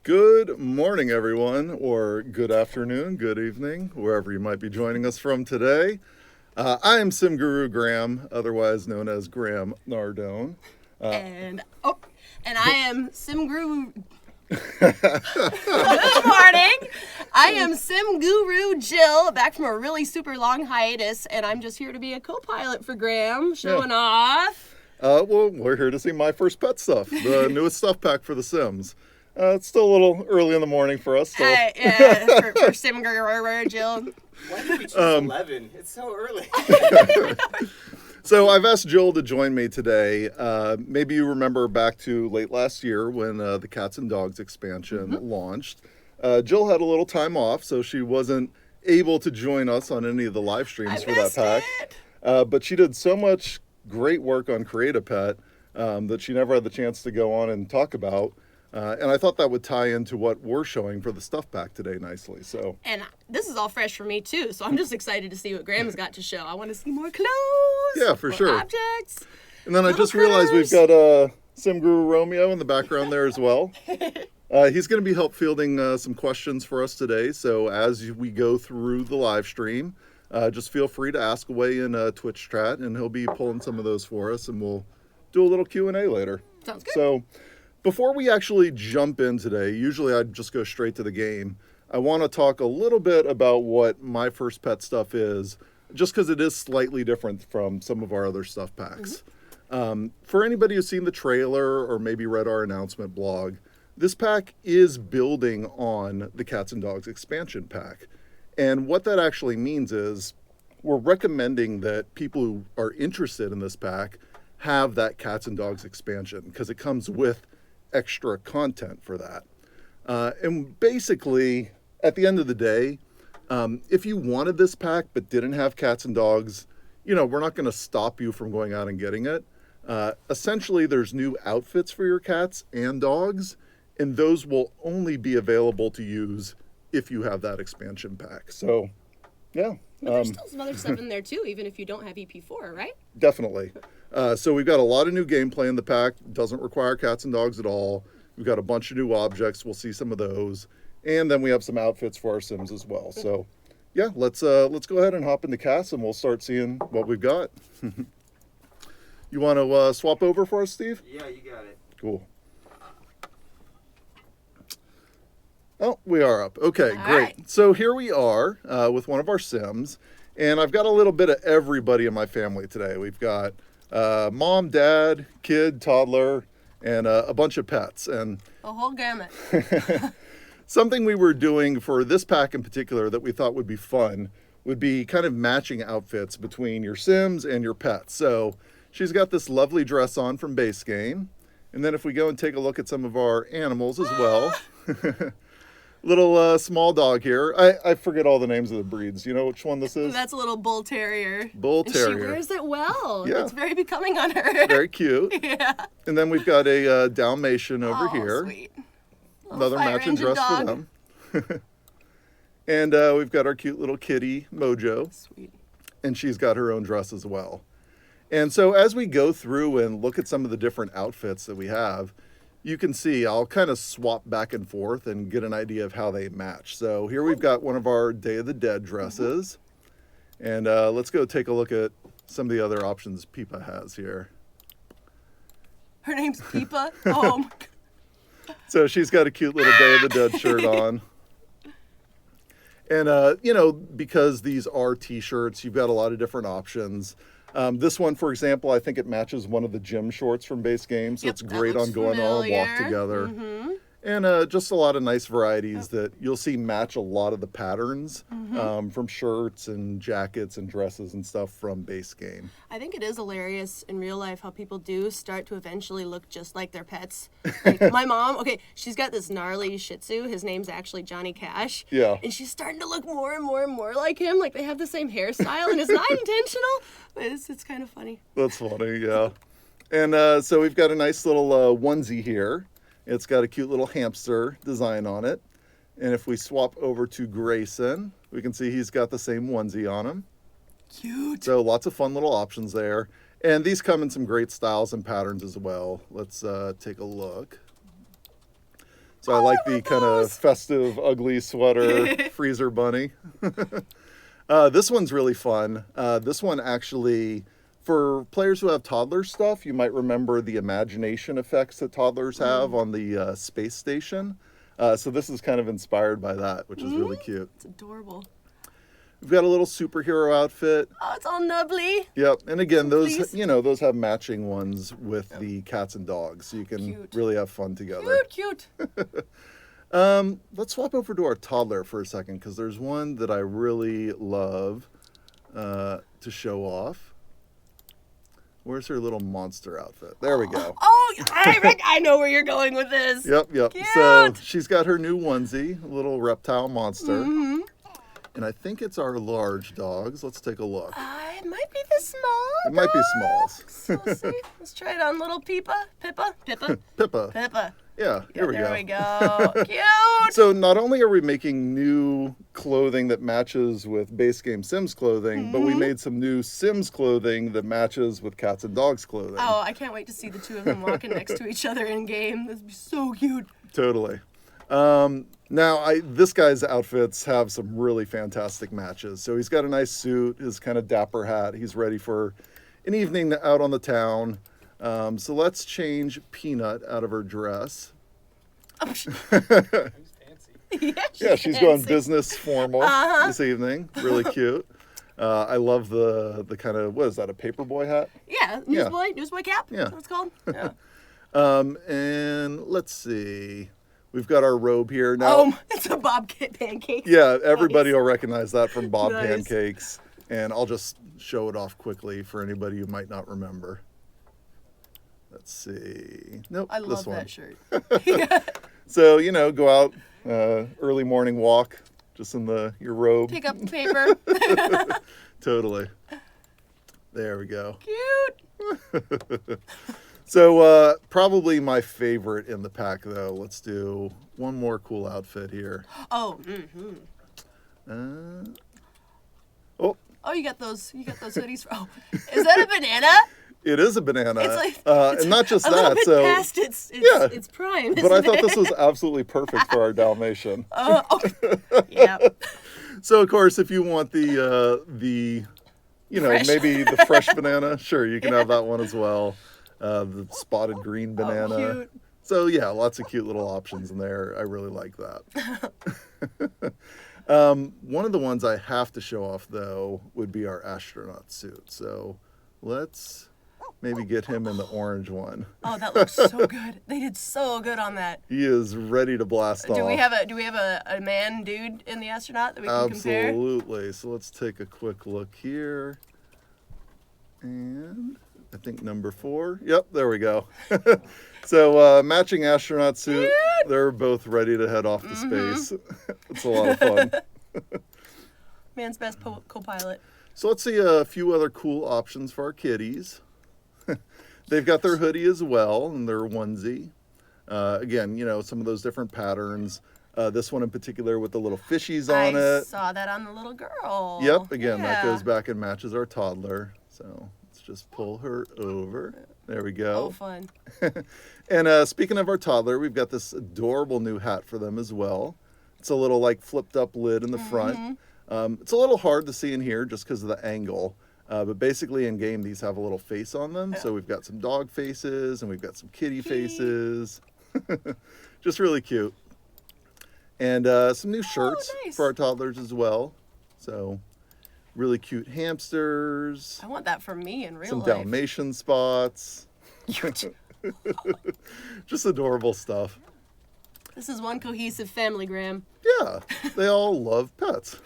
Good morning, everyone, or good afternoon, good evening, wherever you might be joining us from today. I am Sim Guru Graham, otherwise known as Graham Nardone. And I am Sim Guru. Good morning. I am Sim Guru Jill, back from a really super long hiatus, and I'm just here to be a co-pilot for Graham, showing off. Well, we're here to see my first pet stuff, the newest stuff pack for The Sims. It's still a little early in the morning for us. So. For Sim Guru Jill. Why did we choose 11? It's so early. So I've asked Jill to join me today. Maybe you remember back to late last year when the Cats and Dogs expansion launched. Jill had a little time off, so she wasn't able to join us on any of the live streams for that pack. But she did so much great work on Create a Pet that she never had the chance to go on and talk about. And I thought that would tie into what we're showing for the stuff pack today nicely. So. And this is all fresh for me too, so I'm just excited to see what Graham's got to show. I want to see more clothes. Yeah, for sure. Objects. And then I just realized we've got Sim Guru Romeo in the background there as well. He's going to be help fielding some questions for us today. So as we go through the live stream, just feel free to ask away in Twitch chat, and he'll be pulling some of those for us, and we'll do a little Q&A later. Sounds good. So before we actually jump in today, usually I'd just go straight to the game. I want to talk a little bit about what my first pet stuff is, just because it is slightly different from some of our other stuff packs. For anybody who's seen the trailer or maybe read our announcement blog, this pack is building on the Cats and Dogs expansion pack. And what that actually means is we're recommending that people who are interested in this pack have that Cats and Dogs expansion, because it comes with extra content for that. And basically, at the end of the day, if you wanted this pack but didn't have Cats and Dogs, we're not going to stop you from going out and getting it. Essentially, there's new outfits for your cats and dogs, and those will only be available to use if you have that expansion pack. So, yeah. But there's still some other stuff in there too, even if you don't have EP4, right? Definitely. So we've got a lot of new gameplay in the pack. Doesn't require cats and dogs at all. We've got a bunch of new objects. We'll see some of those. And then we have some outfits for our Sims as well. So, yeah, let's go ahead and hop into Cats, and we'll start seeing what we've got. You want to swap over for us, Steve? Yeah, you got it. Cool. Oh, we are up. Okay, All great. right. So here we are with one of our Sims, and I've got a little bit of everybody in my family today. We've got mom, dad, kid, toddler, and a bunch of pets. And The whole gamut. something we were doing for this pack in particular that we thought would be fun would be kind of matching outfits between your Sims and your pets. So she's got this lovely dress on from base game. And then if we go and take a look at some of our animals as well. Little small dog here. I forget all the names of the breeds. You know which one this is? That's a little bull terrier. Bull terrier. And she wears it well. Yeah. It's very becoming on her. Very cute. Yeah. And then we've got a Dalmatian over Oh, here. Sweet. Another fire matching engine dress dog. for them. And we've got our cute little kitty, Mojo. Sweet. And she's got her own dress as well. And so as we go through and look at some of the different outfits that we have, you can see I'll kind of swap back and forth and get an idea of how they match. So here we've got one of our Day of the Dead dresses. And let's go take a look at some of the other options Peepa has here. Her name's Peepa. Oh my God. So she's got a cute little Day of the Dead shirt on. And, because these are t-shirts, you've got a lot of different options. This one, for example, I think it matches one of the gym shorts from base game, so Yep, it's that great looks on going on a walk familiar. together. Mm-hmm. And just a lot of nice varieties that you'll see match a lot of the patterns from shirts and jackets and dresses and stuff from base game. I think it is hilarious in real life how people do start to eventually look just like their pets. Like my mom, she's got this gnarly Shih Tzu. His name's actually Johnny Cash. Yeah. And she's starting to look more and more and more like him. Like they have the same hairstyle, and it's not intentional, but it's kind of funny. That's funny, yeah. And so we've got a nice little onesie here. It's got a cute little hamster design on it. And if we swap over to Grayson, we can see he's got the same onesie on him. Cute. So lots of fun little options there. And these come in some great styles and patterns as well. Let's take a look. So I like the kind of festive, ugly sweater freezer bunny. This one's really fun. This one actually, for players who have toddler stuff, you might remember the imagination effects that toddlers have on the space station. So this is kind of inspired by that, which is really cute. It's adorable. We've got a little superhero outfit. Oh, it's all nubbly. Yep, and again, those Please. those have matching ones with the cats and dogs, so you can Cute. really have fun together. Cute. Let's swap over to our toddler for a second, because there's one that I really love to show off. Where's her little monster outfit? There we go. Oh, I know where you're going with this. Yep. Cute. So she's got her new onesie, a little reptile monster. And I think it's our large dogs. Let's take a look. It might be the small. It might be smalls. So we'll see. Let's try it on little Pippa. Pippa. Yeah, Yeah, there we go. Cute. So not only are we making new clothing that matches with base game Sims clothing, but we made some new Sims clothing that matches with cats and dogs clothing. Oh, I can't wait to see the two of them walking next to each other in game. This would be so cute. Totally. Now, this guy's outfits have some really fantastic matches. So he's got a nice suit, his kind of dapper hat. He's ready for an evening out on the town. So let's change Peanut out of her dress. Yeah, she's going business formal this evening. Really cute. I love the kind of, what is that, a paperboy hat? Yeah, newsboy cap. Yeah. That's what it's called. Yeah. And let's see. We've got our robe here now. It's a Bob Pancake. Yeah, everybody will recognize that from Bob Nice. Pancakes. And I'll just show it off quickly for anybody who might not remember. Let's see. Nope, I this love one. that shirt. So, go out, early morning walk, just in your robe. Pick up the paper. Totally. There we go. Cute. So, probably my favorite in the pack, though. Let's do one more cool outfit here. Oh. Oh, you got those hoodies. Is that a banana? It is a banana. It's and not just a that. little bit So, past its prime. but I isn't thought it? this was absolutely perfect for our Dalmatian. Yeah. So, of course, if you want the Fresh. maybe the fresh banana, sure, you can have that one as well. The spotted green banana. Oh, cute. So, yeah, lots of cute little options in there. I really like that. One of the ones I have to show off, though, would be our astronaut suit. So let's maybe get him in the orange one. Oh, that looks so good. They did so good on that. He is ready to blast off. Do we have a man dude in the astronaut that we can compare? Absolutely. So let's take a quick look here. And I think number 4. Yep, there we go. So matching astronaut suit. They're both ready to head off to space. It's a lot of fun. Man's best co-pilot. So let's see a few other cool options for our kitties. They've got their hoodie as well and their onesie. Again, some of those different patterns. This one in particular with the little fishies on it. I saw that on the little girl. Yep, again, that Yeah. goes back and matches our toddler. So let's just pull her over. There we go. Oh, fun. And speaking of our toddler, we've got this adorable new hat for them as well. It's a little flipped up lid in the front. It's a little hard to see in here just because of the angle. But basically in game, these have a little face on them. So we've got some dog faces and we've got some kitty faces. Just really cute. And some new shirts nice. for our toddlers as well. So really cute hamsters. I want that for me in real Some life. Dalmatian spots. Just adorable stuff. This is one cohesive family, Graham. Yeah, they all love pets.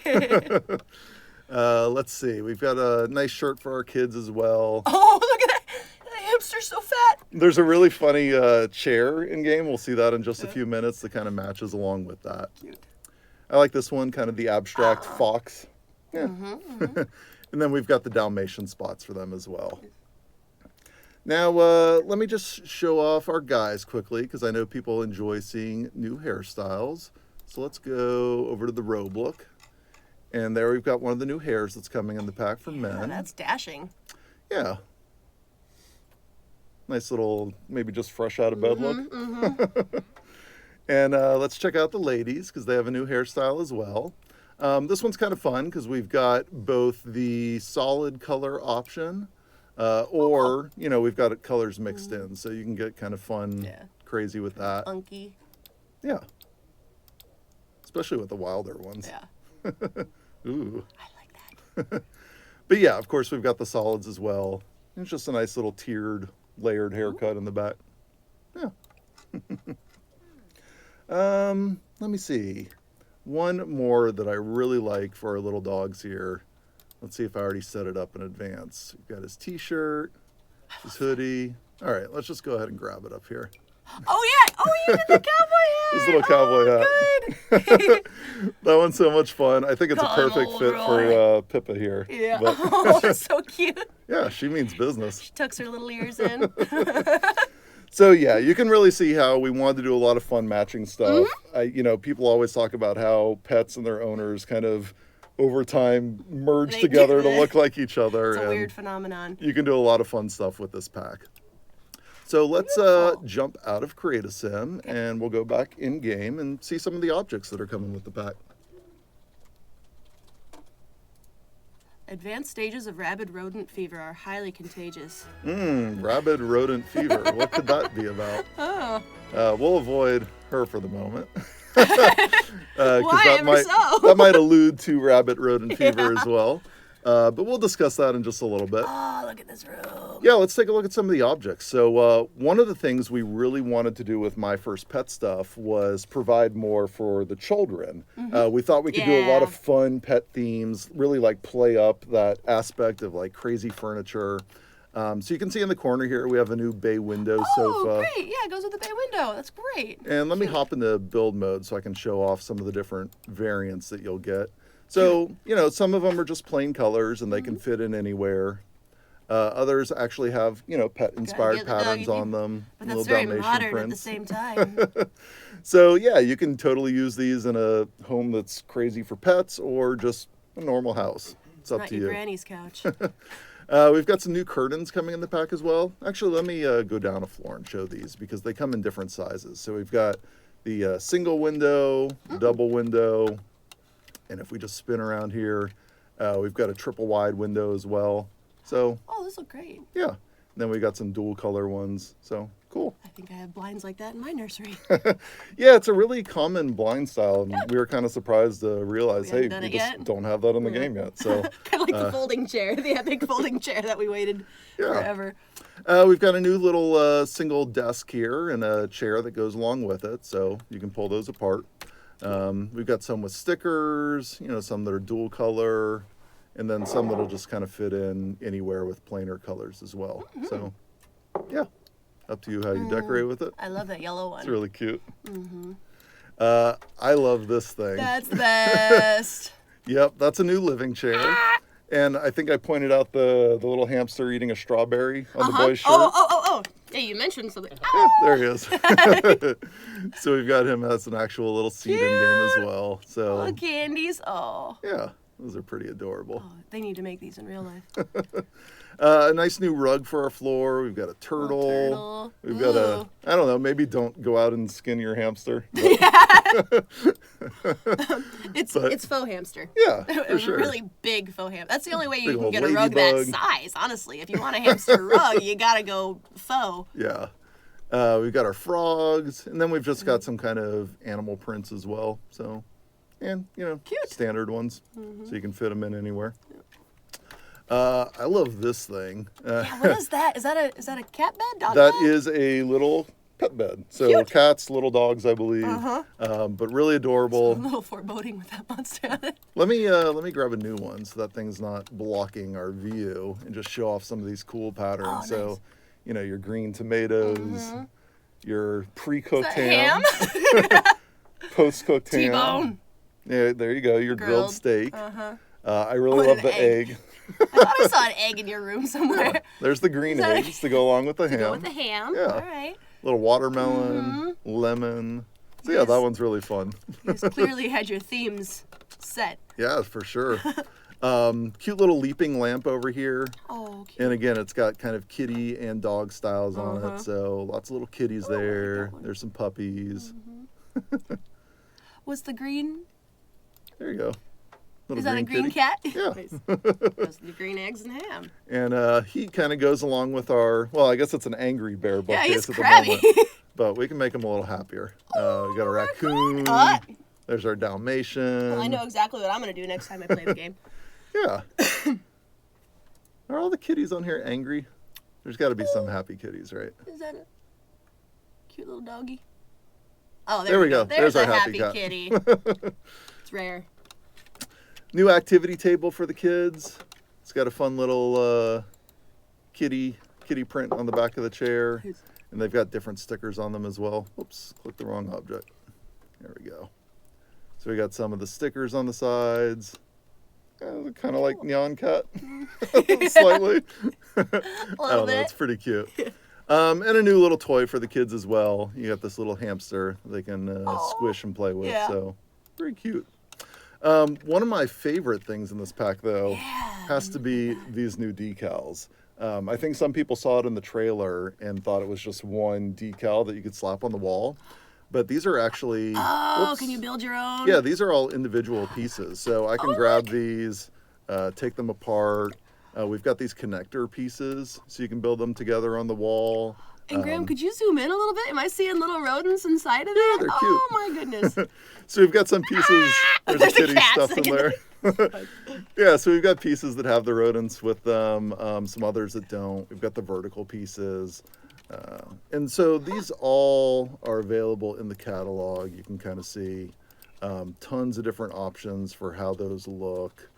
Let's see. We've got a nice shirt for our kids as well. Oh, look at that. The hamster's so fat. There's a really funny chair in game. We'll see that in just a few minutes that kind of matches along with that. Cute. I like this one, kind of the abstract fox. Yeah. And then we've got the Dalmatian spots for them as well. Now, let me just show off our guys quickly because I know people enjoy seeing new hairstyles. So let's go over to the robe look. And there we've got one of the new hairs that's coming in the pack for men. Oh, that's dashing. Yeah. Nice little, maybe just fresh out of bed look. And let's check out the ladies because they have a new hairstyle as well. This one's kind of fun because we've got both the solid color option or, you know, we've got colors mixed in. So you can get kind of fun, crazy with that. Funky. Yeah. Especially with the wilder ones. Yeah. Ooh. I like that. But yeah, of course, we've got the solids as well. It's just a nice little tiered, layered haircut in the back. Yeah. Let me see. One more that I really like for our little dogs here. Let's see if I already set it up in advance. We've got his t-shirt, his hoodie. All right, let's just go ahead and grab it up here. Oh, yeah. Oh, you did the cowboy hat. His little cowboy hat. Good. That one's so much fun. I think it's a Call him perfect old fit Roy. for Pippa here. Yeah. But, Oh, so cute. yeah, she means business. She tucks her little ears in. So yeah, you can really see how we wanted to do a lot of fun matching stuff. You know, people always talk about how pets and their owners kind of over time merge They together do. to look like each other. It's a and weird phenomenon. you can do a lot of fun stuff with this pack. So let's Beautiful. jump out of Create a Sim and we'll go back in game and see some of the objects that are coming with the pack. Advanced stages of rabid rodent fever are highly contagious. Rabid rodent fever. What could that be about? Oh. We'll avoid her for the moment. 'Cause Why that ever might, so? that might allude to rabbit rodent fever as well. But we'll discuss that in just a little bit. Oh, look at this room. Yeah, let's take a look at some of the objects. So one of the things we really wanted to do with My First Pet stuff was provide more for the children. We thought we could do a lot of fun pet themes, really like play up that aspect of like crazy furniture. So you can see in the corner here, we have a new bay window sofa. Oh, great. Yeah, it goes with the bay window. That's great. And let me hop into build mode so I can show off some of the different variants that you'll get. So, you know, some of them are just plain colors and they can fit in anywhere. Others actually have, you know, pet-inspired get the dog patterns in on them. But little that's very Dalmatian modern at the prints. same time. So, yeah, you can totally use these in a home that's crazy for pets or just a normal house. It's up Not to your you. granny's couch. We've got some new curtains coming in the pack as well. Actually, let me go down a floor and show these because they come in different sizes. So we've got the single window, double window, and if we just spin around here, we've got a triple wide window as well. So, Oh, those look great. yeah. And then we got some dual color ones. So, cool. I think I have blinds like that in my nursery. Yeah, it's a really common blind style, and we were kind of surprised to realize, We hey, haven't done we it just yet. don't have that in the game yet. So, Kind of like the folding chair, the epic folding chair that we waited forever. we've got a new little single desk here and a chair that goes along with it, so you can pull those apart. We've got some with stickers, you know, some that are dual color, and then some that'll just kind of fit in anywhere with plainer colors as well. So, yeah, up to you how you decorate with it. I love that yellow one. It's really cute. I love this thing. That's the best. Yep, that's a new living chair. And I think I pointed out the little hamster eating a strawberry on the boy's shirt. Oh. Hey, you mentioned something. Yeah, there he is. So we've got him as an actual little seed in game as well. So Oh, candies. Oh. yeah, those are pretty adorable. They need to make these in real life. A nice new rug for our floor. We've got a turtle. turtle. We've got a, Ooh. I don't know, maybe don't go out and skin your hamster. It's faux hamster. Yeah, A for sure. really big faux hamster. That's the only way you Big can old get a rug that ladybug. size, honestly. If you want a hamster rug, you gotta go faux. Yeah. We've got our frogs, and then we've just got some kind of animal prints as well. So, and, you know, Cute. standard ones, so you can fit them in anywhere. I love this thing. Yeah, what is that? Is that a cat bed? Dog That bed? is a little pet bed. So Cute. cats, little dogs, I believe, but really A adorable. little foreboding with that monster on it. Let me grab a new one so that thing's not blocking our view and just show off some of these cool patterns. Oh, So, nice. you know, your green tomatoes, your pre-cooked Is that ham, post-cooked ham. T-bone. Yeah, there you go. Your grilled Grilled. steak. I really Oh, love and the an egg. egg. I thought I saw an egg in your room somewhere. There's the green that- eggs to go along with the ham. Go with the ham. Yeah. All right. Little watermelon, lemon. So yeah, Yes. that one's really fun. You guys clearly had your themes set. Yeah, for sure. Cute little leaping lamp over here. Oh, cute. And again, it's got kind of kitty and dog styles on it. So lots of little kitties there. that one. There's some puppies. What's the green? There you go. Little Is that a green kitty. cat? Yeah. Nice. Those are the green eggs and ham. And he kind of goes along with our, well, I guess it's an angry bear Yeah, he's bookcase at the crabby. moment. But we can make him a little happier. We got a raccoon. Cut. There's our Dalmatian. Well, I know exactly what I'm going to do next time I play the game. Yeah. Are all the kitties on here angry? There's got to be some happy kitties, right? Is that a cute little doggy? Oh, There we go. There's There's a our happy cat. kitty. It's rare. New activity table for the kids. It's got a fun little kitty print on the back of the chair. And they've got different stickers on them as well. Oops, clicked the wrong object. There we go. So we got some of the stickers on the sides. Kind of like Neon Cat, slightly. I don't know, it's pretty cute. And a new little toy for the kids as well. You got this little hamster they can squish and play with. Yeah. So very cute. One of my favorite things in this pack, though, has to be these new decals. I think some people saw it in the trailer and thought it was just one decal that you could slap on the wall. But these are actually... Oh, can you build your own? Yeah, these are all individual pieces. So I can grab these, take them apart. We've got these connector pieces, so you can build them together on the wall. And Graham, could you zoom in a little bit? Am I seeing little rodents inside of there? Yeah, they're cute. Oh, my goodness. So we've got some pieces. There's a There's a kitty cat stuff in sticking there. Yeah, so we've got pieces that have the rodents with them, some others that don't. We've got the vertical pieces. And so these all are available in the catalog. You can kind of see tons of different options for how those look.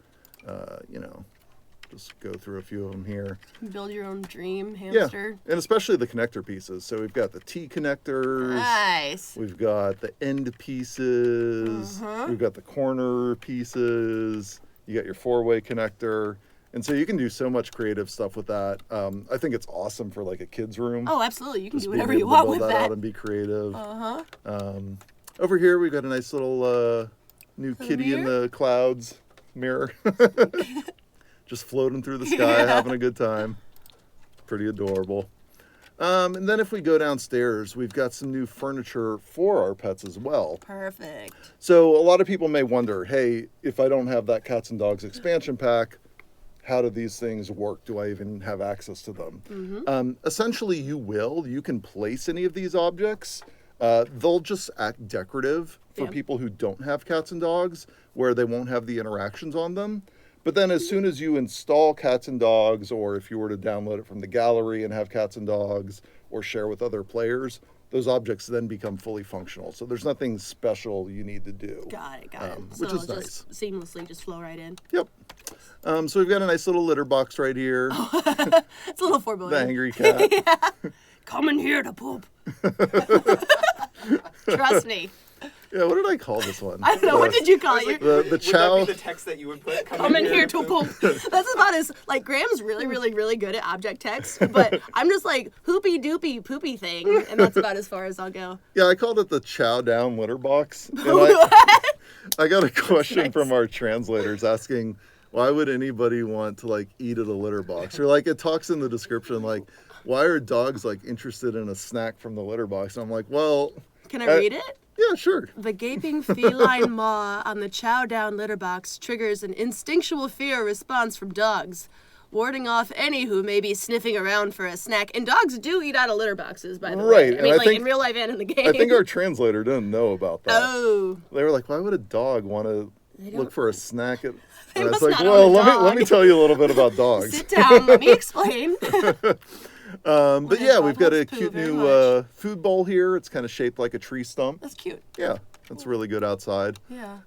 Just go through a few of them here. Build your own dream hamster. Yeah, and especially the connector pieces. So we've got the T connectors. Nice. We've got the end pieces. We've got the corner pieces. You got your four-way connector. And so you can do so much creative stuff with that. I think it's awesome for like a kid's room. Oh, absolutely. You can Just do being whatever you able to want build with that out that. and be creative. Uh-huh. Over here we've got a nice little new kitty in mirror? the clouds mirror. Just floating through the sky, having a good time. Pretty adorable. And then if we go downstairs, we've got some new furniture for our pets as well. Perfect. So a lot of people may wonder, hey, if I don't have that Cats and Dogs expansion pack, how do these things work? Do I even have access to them? Essentially, you will. You can place any of these objects. They'll just act decorative for people who don't have cats and dogs, where they won't have the interactions on them. But then as soon as you install Cats and Dogs, or if you were to download it from the gallery and have Cats and Dogs, or share with other players, those objects then become fully functional. So there's nothing special you need to do. Got it. Which So is it'll nice. just seamlessly just flow right in. Yep. So we've got a nice little litter box right here. It's a little 4 The billion. angry cat. Come in here to poop. Trust me. Yeah, what did I call this one? I don't know. What did you call it? The Would chow. that be the text that you would put? Come in here to poop. That's about as, like, Graham's really, really, really good at object text, but I'm just like, hoopy doopy poopy thing, and that's about as far as I'll go. Yeah, I called it the chow down litter box. And I got a question Nice. from our translators asking, why would anybody want to like eat at a litter box? Or like it talks in the description like, why are dogs like interested in a snack from the litter box? And I'm like, well, Can I read it? yeah, sure. The gaping feline maw on the chow down litter box triggers an instinctual fear response from dogs, warding off any who may be sniffing around for a snack. And dogs do eat out of litter boxes, by the way. Right, I and mean, I like think- in real life and in the game. I think our translator didn't know about that. Oh. They were like, why would a dog want to look for a snack at... They And I was must like, not well, own a let me dog." tell you a little bit about dogs. Sit down, let me explain. But yeah, we've got a Poo cute very new much. food bowl here. It's kind of shaped like a tree stump. That's cute. Yeah, that's really good outside. Yeah.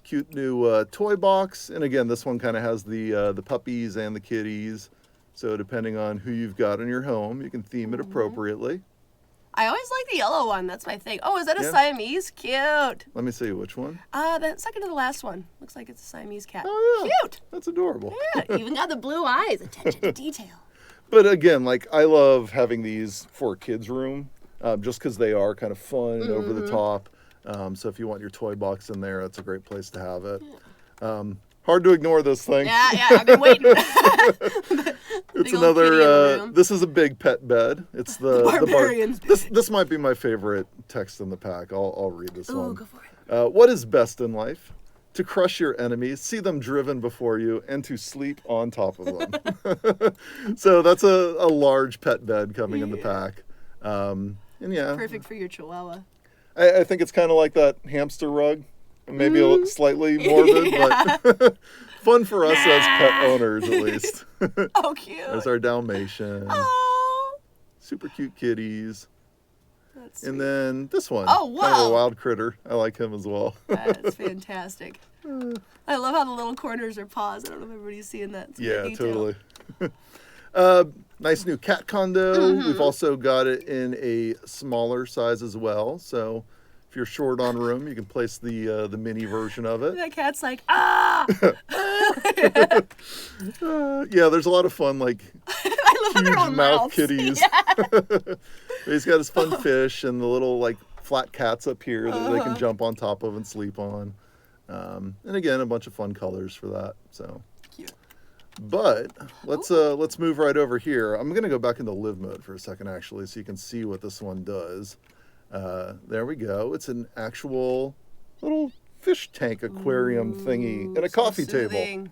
Cute new toy box, and again, this one kind of has the puppies and the kitties. So depending on who you've got in your home, you can theme it appropriately. I always like the yellow one. That's my thing. Oh, is that a Yeah. Siamese? Cute. Let me see which one. The second to the last one. Looks like it's a Siamese cat. Oh yeah, Cute. that's adorable. Yeah, even got the blue eyes. Attention to detail. But again, like I love having these for a kids' room, just because they are kind of fun and over the top. So if you want your toy box in there, that's a great place to have it. Hard to ignore this thing. Yeah, I've been waiting. It's another. This is a big pet bed. It's the Barbarian's bed. This might be my favorite text in the pack. I'll read this one. Go for it. What is best in life? To crush your enemies, see them driven before you, and to sleep on top of them. So that's a large pet bed coming in the pack. And yeah, Perfect for your chihuahua. I think it's kind of like that hamster rug. Maybe a slightly morbid, but fun for us as pet owners, at least. Oh, cute. There's our Dalmatian. Oh. Super cute kitties. That's And sweet. then this one. Oh, wow. Kind of a wild critter. I like him as well. That's fantastic. I love how the little corners are paws. I don't know if everybody's seeing that. It's a Yeah, good detail. totally. Nice new cat condo. Mm-hmm. We've also got it in a smaller size as well. So if you're short on room, you can place the mini version of it. That cat's like, ah! Yeah, there's a lot of fun, like I love how huge their mouth own mouths. kitties. Yeah. He's got his fun fish and the little like flat cats up here that they Uh-huh. can jump on top of and sleep on. And again, a bunch of fun colors for that. So, Cute. but let's move right over here. I'm gonna go back into live mode for a second, actually, so you can see what this one does. There we go. It's an actual little fish tank aquarium thingy and a So coffee table. soothing.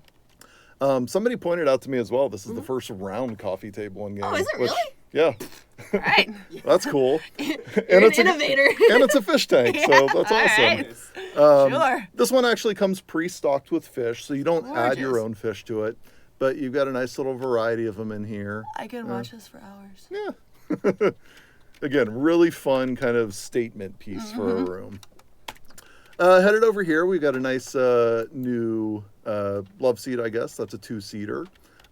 Somebody pointed out to me as well. This is the first round coffee table in game. Oh, is it which- really? Yeah, All right. that's cool. You're And an it's a- innovator. And it's a fish tank, so that's all awesome. right. Sure. This one actually comes pre-stocked with fish, so you don't add your Gorgeous. own fish to it. But you've got a nice little variety of them in here. I could watch this for hours. Yeah. Again, really fun kind of statement piece for Mm-hmm. a room. Headed over here, we've got a nice new love seat, I guess. That's a 2-seater.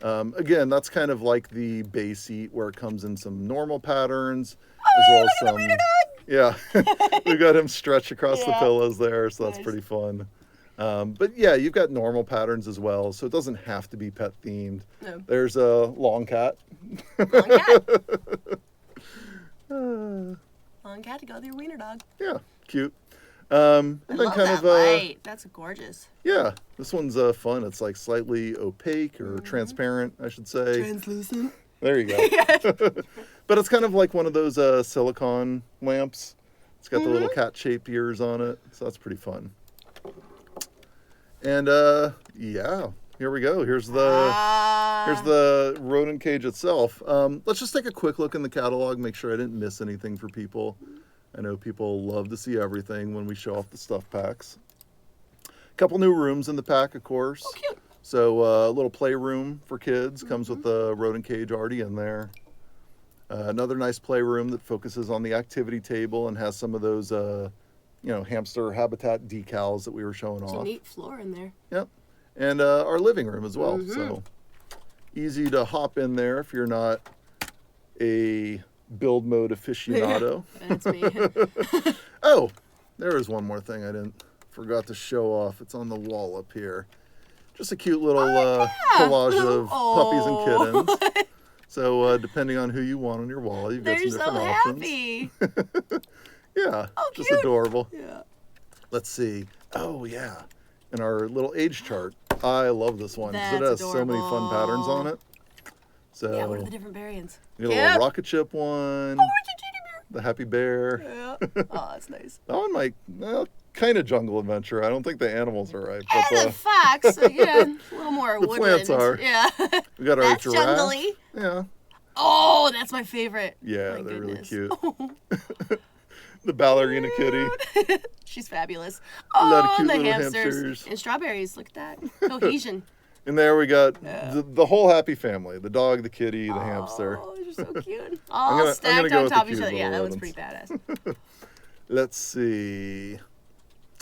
Again, that's kind of like the bay seat where it comes in some normal patterns as well as some. Yeah, we've got him stretch across the Yeah. pillows there, so that's Nice. pretty fun. But yeah, you've got normal patterns as well, so it doesn't have to be pet themed. No. There's a long cat. Long cat. Long cat to go with your wiener dog. Yeah, cute. And I then love kind that of light. That's gorgeous. yeah, this one's fun. It's like slightly opaque or transparent, I should say. Translucent. There you go. But it's kind of like one of those silicone lamps. It's got the little cat-shaped ears on it, so that's pretty fun. And yeah, here we go. Here's the rodent cage itself. Let's just take a quick look in the catalog, make sure I didn't miss anything for people. I know people love to see everything when we show off the stuff packs. A couple new rooms in the pack, of course. Oh, cute. So a little playroom for kids comes with the rodent cage already in there. Another nice playroom that focuses on the activity table and has some of those, hamster habitat decals that we were showing There's a off. neat floor in there. Yep. And our living room as well. So easy to hop in there if you're not a build mode aficionado. That's me. Oh, there is one more thing I forgot to show off. It's on the wall up here. Just a cute little collage of puppies and kittens. So depending on who you want on your wall, you've got They're some so different options. happy. Yeah, Oh, just cute. adorable. Yeah. Let's see. Oh yeah, in our little age chart, I love this one because it That's has so many fun patterns on it. So Yeah, what are the different variants? you got a little rocket ship one, the happy bear. Yeah. Oh, that's nice. That one might kind of jungle adventure. I don't think the animals are right, but And the fox, yeah, a little more The woodland. plants are. Yeah. we got our That's giraffe. jungly. Yeah, Oh, that's my favorite. yeah, My they're goodness. really cute. The ballerina kitty. She's fabulous. A lot of Oh, cute the little hamsters. hamsters. And strawberries. Look at that. Cohesion. And there we got the whole happy family: the dog, the kitty, the hamster. Oh, they're so cute. All I'm stacked gonna go on with top the of each cute other. Yeah, that little one's pretty badass. Let's see.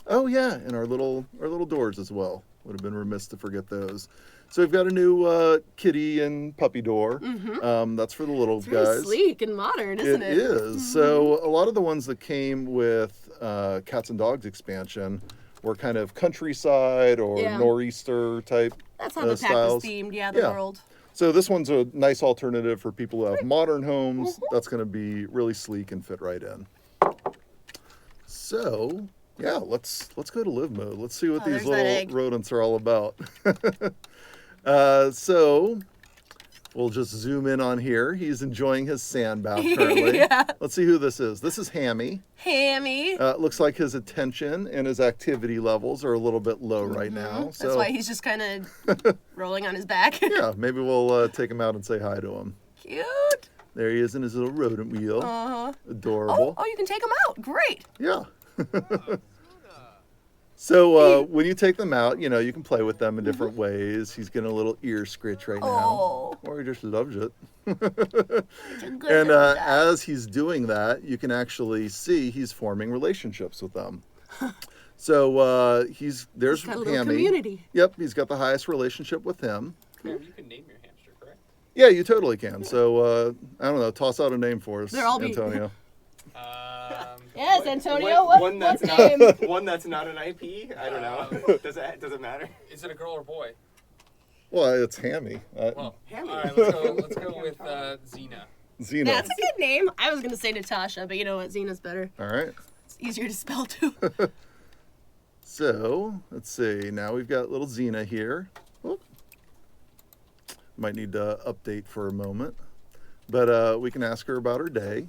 Oh yeah, and our little doors as well. Would have been remiss to forget those. So we've got a new kitty and puppy door. That's for the little Very guys. sleek and modern, isn't it? It is. So a lot of the ones that came with Cats and Dogs expansion were kind of countryside or Yeah. nor'easter type That's how the pack styles. was themed. Yeah, the Yeah. world. So this one's a nice alternative for people who have modern homes. Mm-hmm. That's going to be really sleek and fit right in. So Yeah, let's go to live mode. Let's see what these there's that little egg. rodents are all about. So we'll just zoom in on here. He's enjoying his sand bath currently. Yeah. Let's see who this is. This is Hammy. Hammy. Looks like his attention and his activity levels are a little bit low right now. So That's why he's just kind of rolling on his back. yeah, maybe we'll take him out and say hi to him. Cute. There he is in his little rodent wheel. Uh-huh. Adorable. Oh, you can take him out. Great. Yeah. So when you take them out, you know, you can play with them in different ways. He's getting a little ear scritch right now. Oh. Or he just loves it. Good And little guy. as he's doing that, you can actually see he's forming relationships with them. So there's got a little Hammy. community. Yep, he's got the highest relationship with him. You can name your hamster, correct? Yeah, you totally can. So I don't know, toss out a name for us, They're all Antonio. Yes, Antonio. What's not name? one that's not an IP. I don't know. Does it matter? Is it a girl or boy? Well, it's Hammy. Well, Hammy. all right, let's go with Xena. Xena. That's a good name. I was gonna say Natasha, but you know what? Xena's better. All right. It's easier to spell too. So let's see. Now we've got little Xena here. Whoop. Might need to update for a moment, but we can ask her about her day.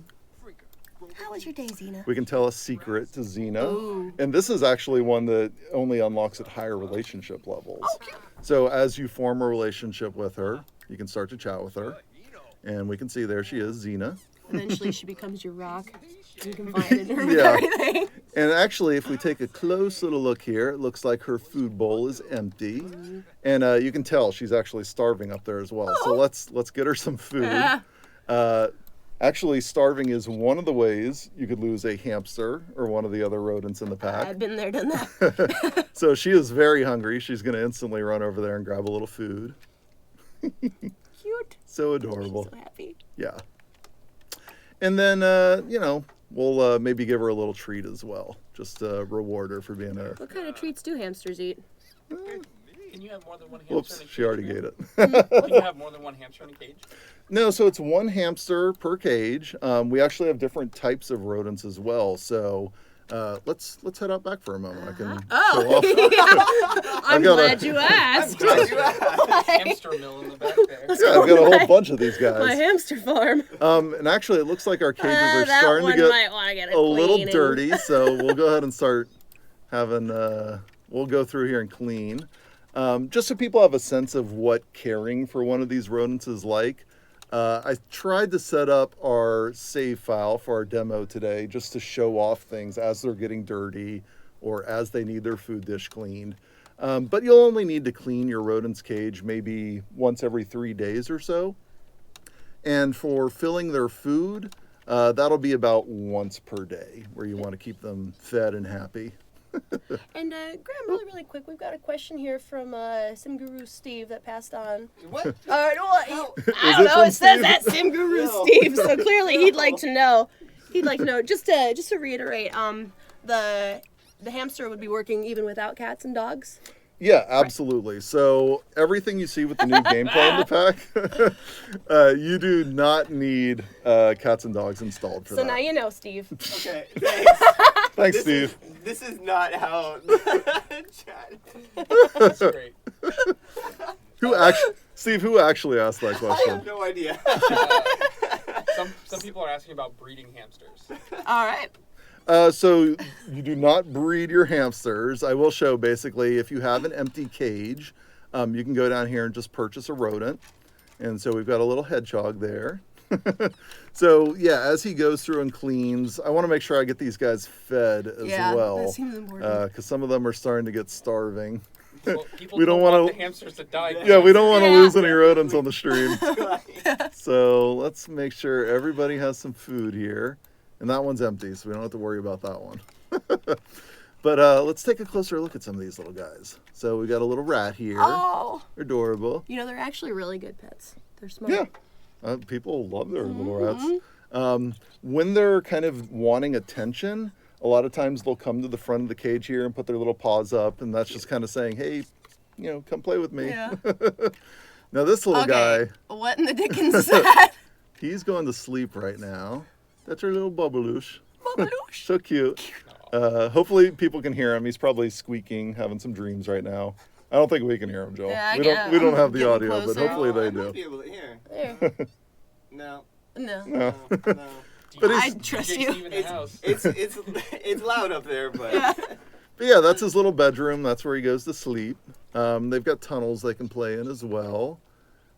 How was your day, Xena? We can tell a secret to Xena. Ooh. And this is actually one that only unlocks at higher relationship levels. So as you form a relationship with her, you can start to chat with her. And we can see there she is, Xena. Eventually, she becomes your rock. You can find it in her Yeah. everything. And actually, if we take a close little look here, it looks like her food bowl is empty. And you can tell she's actually starving up there as well. So let's get her some food. Actually, starving is one of the ways you could lose a hamster or one of the other rodents in the pack. I've been there, done that. So she is very hungry. She's going to instantly run over there and grab a little food. Cute. So adorable. So happy. Yeah. And then, we'll maybe give her a little treat as well. Just to reward her for being a... What kind of treats do hamsters eat? Can you have more than one hamster Whoops, in a cage? she already ate it. Can you have more than one hamster in a cage? No, so it's one hamster per cage. We actually have different types of rodents as well. So let's head out back for a moment. I can show off. I'm got glad you asked. Hamster mill in the back there. Yeah, I've got a whole bunch of these guys. My hamster farm. And actually, it looks like our cages are That starting to one get might want to get a little cleaning. dirty. So we'll go ahead and start having. We'll go through here and clean, just so people have a sense of what caring for one of these rodents is like. I tried to set up our save file for our demo today just to show off things as they're getting dirty or as they need their food dish cleaned. But you'll only need to clean your rodent's cage maybe once every 3 days or so. And for filling their food, that'll be about once per day where you want to keep them fed and happy. And Graham, really quick, we've got a question here from Sim Guru Steve that passed on. What? I don't know. it It from says Steve? that Sim Guru No. Steve, so clearly he'd like to know. Just to reiterate, the hamster would be working even without cats and dogs. Yeah, absolutely. So everything you see with the new gameplay in the pack, you do not need cats and dogs installed for So that. now you know, Steve. Okay, thanks. Thanks, Steve. This is not how chat. That's great. Steve, who actually asked that I question? have no idea. Some people are asking about breeding hamsters. All right. So you do not breed your hamsters. I will show basically if you have an empty cage, you can go down here and just purchase a rodent. And so we've got a little hedgehog there. So yeah, as he goes through and cleans, I want to make sure I get these guys fed as Yeah, well. that seems important. Because some of them are starting to get starving. Well, people We don't want wanna- the hamsters to die. Yeah, we don't want to Yeah. lose any rodents on the stream. So let's make sure everybody has some food here. And that one's empty, so we don't have to worry about that one. But let's take a closer look at some of these little guys. So we got a little rat here. Oh, They're adorable. you know, they're actually really good pets. They're smart. Yeah. People love their little rats. When they're kind of wanting attention, a lot of times they'll come to the front of the cage here and put their little paws up, and that's just kind of saying, hey, come play with me. Yeah. Now this little guy, What in the dickens is that? he's going to sleep right now. That's our little Bubbaloosh. Babaloosh. So cute. Hopefully people can hear him. He's probably squeaking, having some dreams right now. I don't think we can hear him, Joel. Yeah, we don't have the getting audio, but closer. hopefully they I might do. be able to hear. There. No. No. No. No. But I it's- trust DJ you. Steve in the house. It's loud up there, but But yeah, that's his little bedroom. That's where he goes to sleep. They've got tunnels they can play in as well.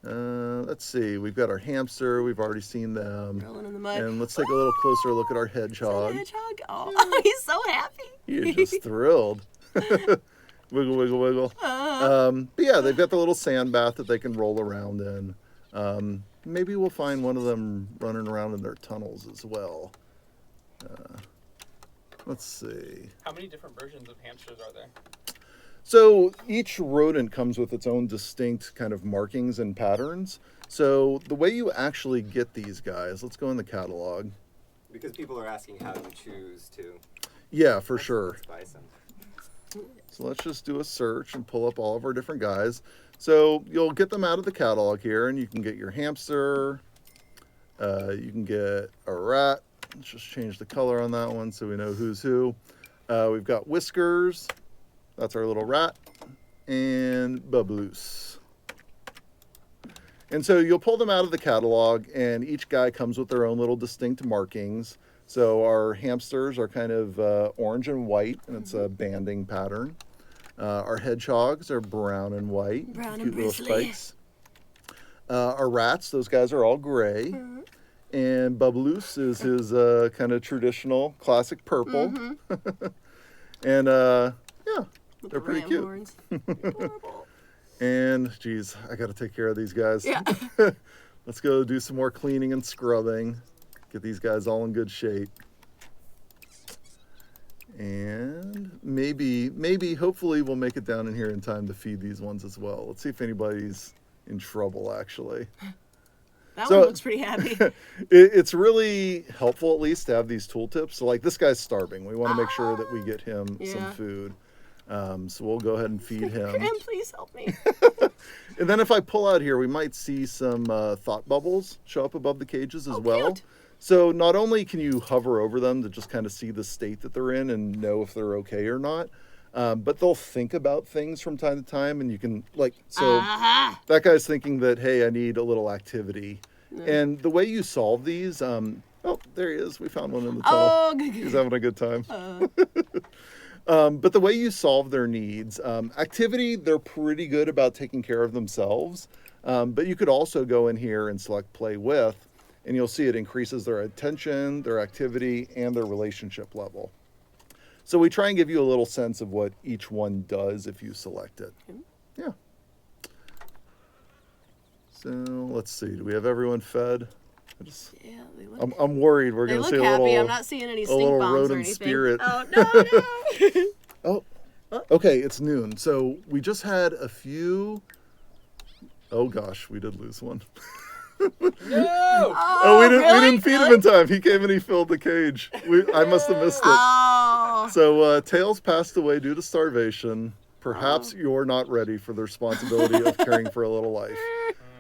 Let's see. We've got our hamster. We've already seen them. Rolling in the mud. And let's take a little closer look at our Is that a hedgehog. hedgehog? Oh, he's so happy. You're just thrilled. Wiggle, wiggle, wiggle. But yeah, they've got the little sand bath that they can roll around in. Maybe we'll find one of them running around in their tunnels as well. Let's see. How many different versions of hamsters are there? So each rodent comes with its own distinct kind of markings and patterns. So the way you actually get these guys, let's go in the catalog. because people are asking how to choose too. Yeah, for sure. Let's buy some. So let's just do a search and pull up all of our different guys. So you'll get them out of the catalog here, and you can get your hamster. You can get a rat. Let's just change the color on that one so we know who's who. We've got Whiskers. That's our little rat. And Bubloose. And so you'll pull them out of the catalog, and each guy comes with their own little distinct markings. So our hamsters are kind of orange and white, and it's a banding pattern. Our hedgehogs are brown and white, Brown and cute little bristly. spikes. Our rats, those guys are all gray. And Bubloose is his kind of traditional classic purple. And yeah, With they're the pretty ram cute. horns. Adorable. And geez, I got to take care of these guys. Yeah. Let's go do some more cleaning and scrubbing. Get these guys all in good shape. And maybe, hopefully we'll make it down in here in time to feed these ones as well. Let's see if anybody's in trouble, actually. That So- one looks pretty happy. It's really helpful, at least, to have these tooltips. So, like, this guy's starving. We want to make sure that we get him some Yeah. food. So we'll go ahead and feed him. Graham, please help me. And then if I pull out here, we might see some thought bubbles show up above the cages as well. Cute. So not only can you hover over them to just kind of see the state that they're in and know if they're okay or not, but they'll think about things from time to time, and you can, like, so Uh-huh. that guy's thinking that, hey, I need a little activity. And the way you solve these, oh, there he is. We found one in the tunnel. Oh, good. He's having a good time. But the way you solve their needs, activity, they're pretty good about taking care of themselves. But you could also go in here and select play with, and you'll see it increases their attention, their activity, and their relationship level. So we try and give you a little sense of what each one does if you select it. Yeah. So let's see. Do we have everyone fed? Yeah, they look, I'm worried we're they going to look see a happy. little. I'm not seeing any a stink little bombs or rodent anything. spirit. Oh, no. Oh, okay, it's noon. So we just had a few. Oh gosh, we did lose one. No! Oh, we didn't really? feed him in time. He came and he filled the cage. I must have missed it. Oh. So Tails passed away due to starvation. Perhaps you're not ready for the responsibility of caring for a little life.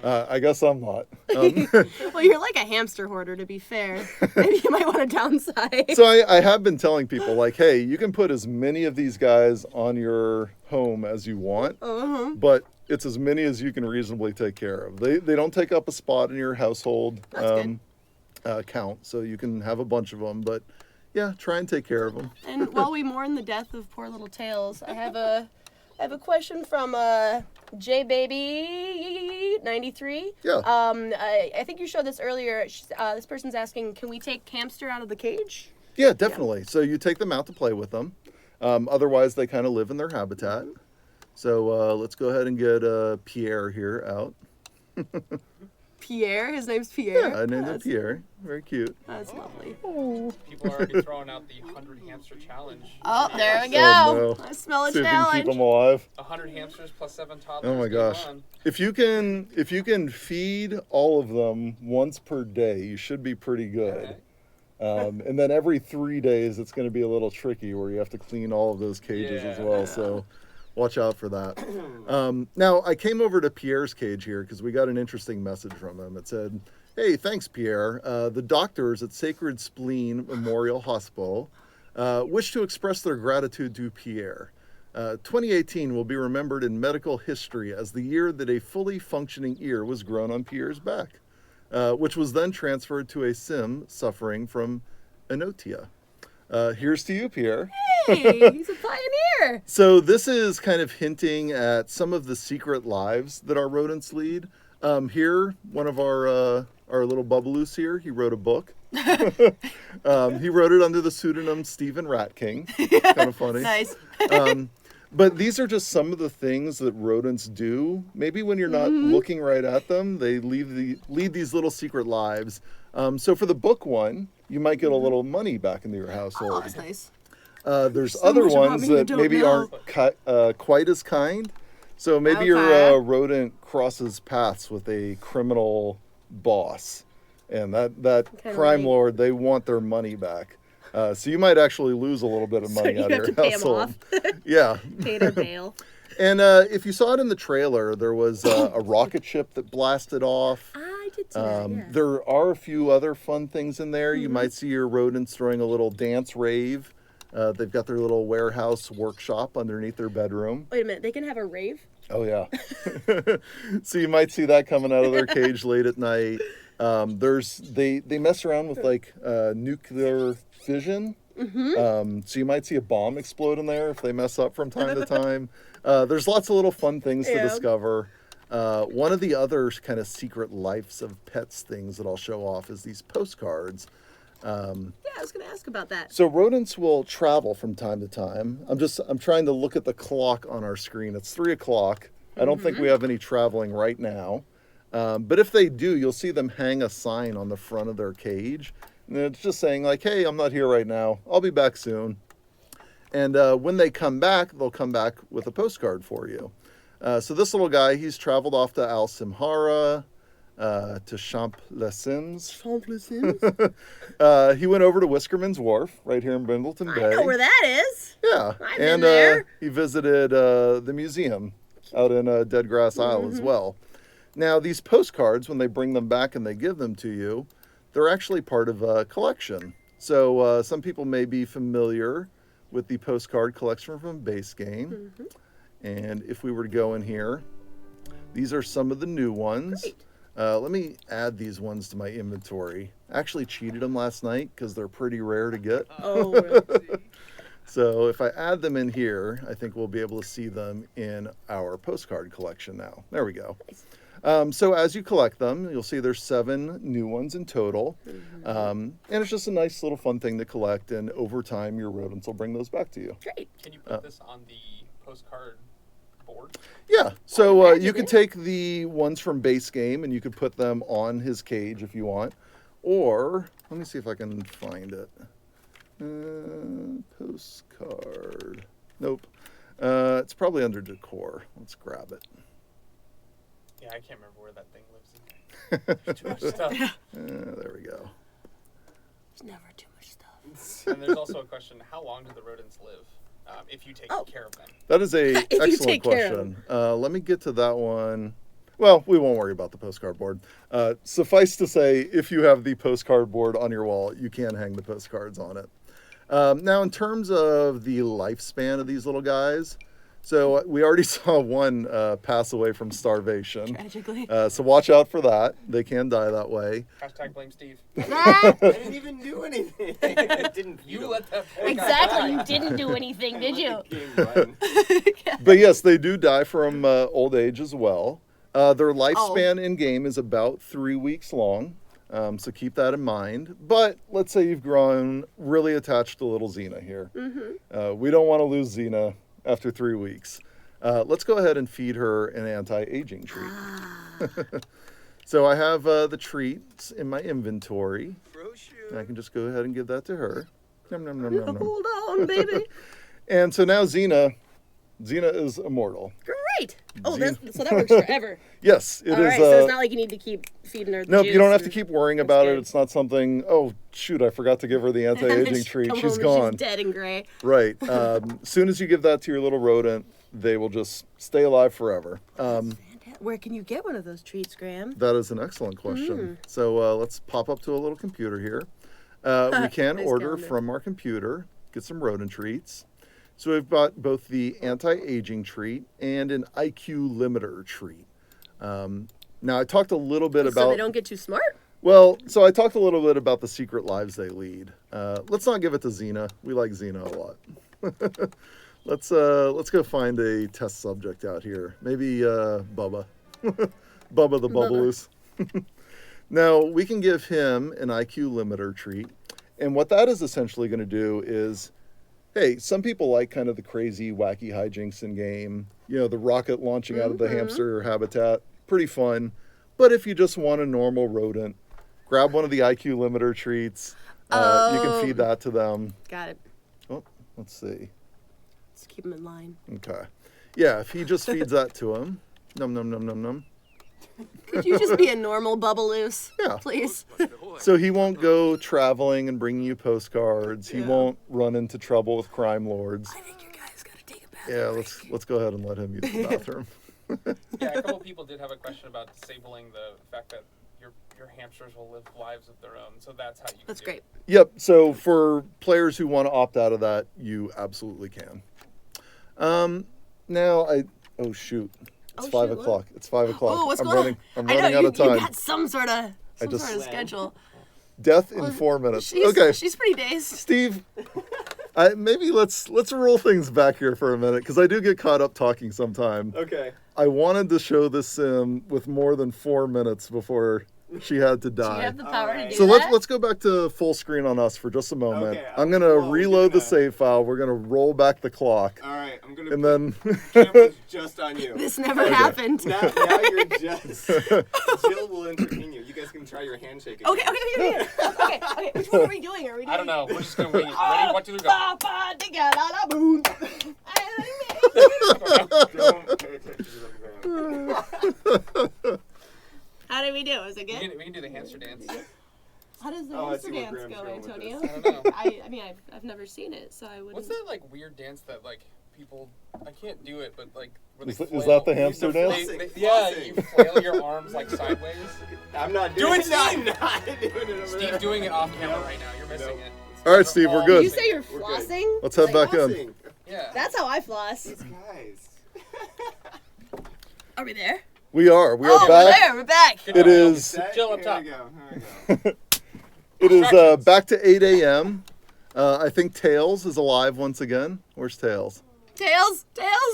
I guess I'm not. Well, you're like a hamster hoarder, to be fair. Maybe you might want to downsize. So I have been telling people, like, hey, you can put as many of these guys on your home as you want, but it's as many as you can reasonably take care of. They don't take up a spot in your household That's count, so you can have a bunch of them. But yeah, try and take care of them. And while we mourn the death of poor little Tails, I have a question from JBaby93. Yeah. I think you showed this earlier. This person's asking, can we take Campster out of the cage? Yeah, definitely. So you take them out to play with them. Otherwise, they kind of live in their habitat. So let's go ahead and get Pierre here out. Pierre? His name's Pierre? Yeah, I named him That's- Pierre. Very cute. That's lovely. People are already throwing out the 100 hamster challenge. Oh, there we go. Oh, no. I smell a See if you can keep challenge. them alive. 100 hamsters plus 7 toddlers. Oh my game gosh. on. If you can feed all of them once per day, you should be pretty good. Okay. And then every 3 days, it's going to be a little tricky where you have to clean all of those cages as Yeah. well. So watch out for that. Now, I came over to Pierre's cage here because we got an interesting message from him. It said, hey, thanks, Pierre. The doctors at Sacred Spleen Memorial Hospital wish to express their gratitude to Pierre. 2018 will be remembered in medical history as the year that a fully functioning ear was grown on Pierre's back, which was then transferred to a sim suffering from anotia. Here's to you, Pierre. Hey, he's a pioneer. So this is kind of hinting at some of the secret lives that our rodents lead. Here, one of our little bubaloos here, he wrote a book. He wrote it under the pseudonym Stephen Rat King. Kind of funny. Nice. But these are just some of the things that rodents do. Maybe when you're not looking right at them, they lead these little secret lives. So for the book one, you might get a little money back into your household. Oh, that's nice. There's So other much about ones me you that don't maybe know. aren't quite as kind. So maybe your Okay. rodent crosses paths with a criminal boss, and that Kinda crime like- lord, they want their money back. So you might actually lose a little bit of money you out have of to your pay him household. off. Yeah. Pay their bail. And if you saw it in the trailer, there was a rocket ship that blasted off. I did see that, yeah. There are a few other fun things in there. You might see your rodents throwing a little dance rave. They've got their little warehouse workshop underneath their bedroom. Wait a minute, they can have a rave? Oh, yeah. So you might see that coming out of their cage late at night. They mess around with like nuclear fission. So you might see a bomb explode in there if they mess up from time to time. There's lots of little fun things to Yeah. discover. One of the other kind of secret lives of pets things that I'll show off is these postcards. Yeah, I was going to ask about that. So rodents will travel from time to time. I'm trying to look at the clock on our screen. It's 3 o'clock. I don't think we have any traveling right now. But if they do, you'll see them hang a sign on the front of their cage. And it's just saying like, hey, I'm not here right now. I'll be back soon. And when they come back, they'll come back with a postcard for you. So this little guy, he's traveled off to Al Simhara, to Champs-les-Sims. He went over to Whiskerman's Wharf, right here in Brindleton Bay. I know where that is. Yeah, I've been and there. he visited the museum out in Dead Grass Isle as well. Now, these postcards, when they bring them back and they give them to you, they're actually part of a collection. So some people may be familiar with the postcard collection from Base Game. And if we were to go in here, these are some of the new ones. Great. Let me add these ones to my inventory. I actually cheated them last night because they're pretty rare to get. Oh, really? So if I add them in here, I think we'll be able to see them in our postcard collection now. There we go. So as you collect them, you'll see there's 7 new ones in total. And it's just a nice little fun thing to collect. And over time, your rodents will bring those back to you. Great. Can you put this on the postcard board? Yeah, so imagine you could it. take the ones from Base Game and you could put them on his cage if you want. Or, let me see if I can find it. Postcard. Nope. It's probably under decor. Let's grab it. Yeah, I can't remember where that thing lives. There's too much stuff. There we go. There's never too much stuff. And there's also a question: how long do the rodents live if you take care of them? That is a you excellent take care of question. Let me get to that one. Well, we won't worry about the postcard board. Suffice to say, if you have the postcard board on your wall, you can hang the postcards on it. Now, in terms of the lifespan of these little guys, so we already saw one pass away from starvation. Tragically. So watch out for that. They can die that way. Hashtag blame Steve. I didn't even do anything. I didn't. You let that. Exactly. You didn't do anything, did you? But yes, they do die from old age as well. Their lifespan in game is about 3 weeks long. So keep that in mind. But let's say you've grown really attached to little Xena here. We don't want to lose Xena after 3 weeks. Let's go ahead and feed her an anti-aging treat. So I have the treats in my inventory. And I can just go ahead and give that to her. Nom, nom, nom, nom, nom. Hold on, baby. And so now Xena is immortal. Great. Oh, so that works forever. Yes, it is. All right, so it's not like you need to keep feeding her the Nope, juice you don't have to and- keep worrying about it. good. It's not something, oh, shoot, I forgot to give her the anti-aging treat. Come She's home and gone. She's dead and gray. Right. As soon as you give that to your little rodent, they will just stay alive forever. Where can you get one of those treats, Graham? That is an excellent question. So let's pop up to a little computer here. We can Nice order calendar. from our computer. get some rodent treats. So we've got both the anti-aging treat and an IQ limiter treat. Now, I talked a little bit about... So they don't get too smart? Well, so I talked a little bit about the secret lives they lead. Let's not give it to Xena. We like Xena a lot. Let's go find a test subject out here. Maybe Bubba. Bubba the Bubbaloo. Now, we can give him an IQ limiter treat. And what that is essentially going to do is, hey, some people like kind of the crazy, wacky hijinks in game. You know, the rocket launching out of the hamster habitat. Pretty fun. But if you just want a normal rodent, grab one of the IQ limiter treats. You can feed that to them. Got it. Oh, let's see. Let's keep him in line. Okay. Yeah, if he just feeds that to him. Num, num, num, num, num. Could you just be a normal Bubbaloo? Yeah. Please. So he won't go traveling and bringing you postcards. He won't run into trouble with crime lords. I think you guys gotta take a bath. Yeah, let's go ahead and let him use the bathroom. Yeah, a couple people did have a question about disabling the fact that your hamsters will live lives of their own. So that's how you. That's do great. It. Yep. So for players who want to opt out of that, you absolutely can. Now oh shoot. It's 5 o'clock. It's 5 o'clock. Oh, what's I'm going running. on? I'm running out of time. You got some sort of schedule. Death in 4 minutes. Okay. She's pretty dazed. Steve, maybe let's roll things back here for a minute because I do get caught up talking sometime. Okay. I wanted to show this sim with more than 4 minutes before she had to Do you die. have the power to do So that? let's go back to full screen on us for just a moment. Okay, I'm gonna reload the save file. We're gonna roll back the clock, All right, I'm gonna. and then Camera's just on you. This never happened. Now you're just. Jill will entertain you. You guys can try your handshake. Again. Okay. Which one are we doing? I don't know. We're just gonna wing it. Ready? 1, 2, 3, go. Don't pay attention to them. How did we do? Was it We good? can do the hamster dance. How does the Oh, I hamster see where dance Graham's go, going with Antonio? this. I don't know. I mean, I've never seen it, so I wouldn't. What's that like weird dance that like people? I can't do it, but like where is they that flail. the hamster dance? Yeah, you flail your arms like sideways. I'm not Do doing it, it. I'm Steve! not doing it. over Steve's there. doing it off camera right now. You're missing it. All right, Steve, we're Did good. you say you're We're good. flossing? Let's head back in. Flossing. Yeah. That's how I floss. These guys. Are we there? We are We're back. there. We're back. Good It job. is. Set. Jill up Here top. we go. Here we go. It is back to 8 a.m. I think Tails is alive once again. Where's Tails? Tails.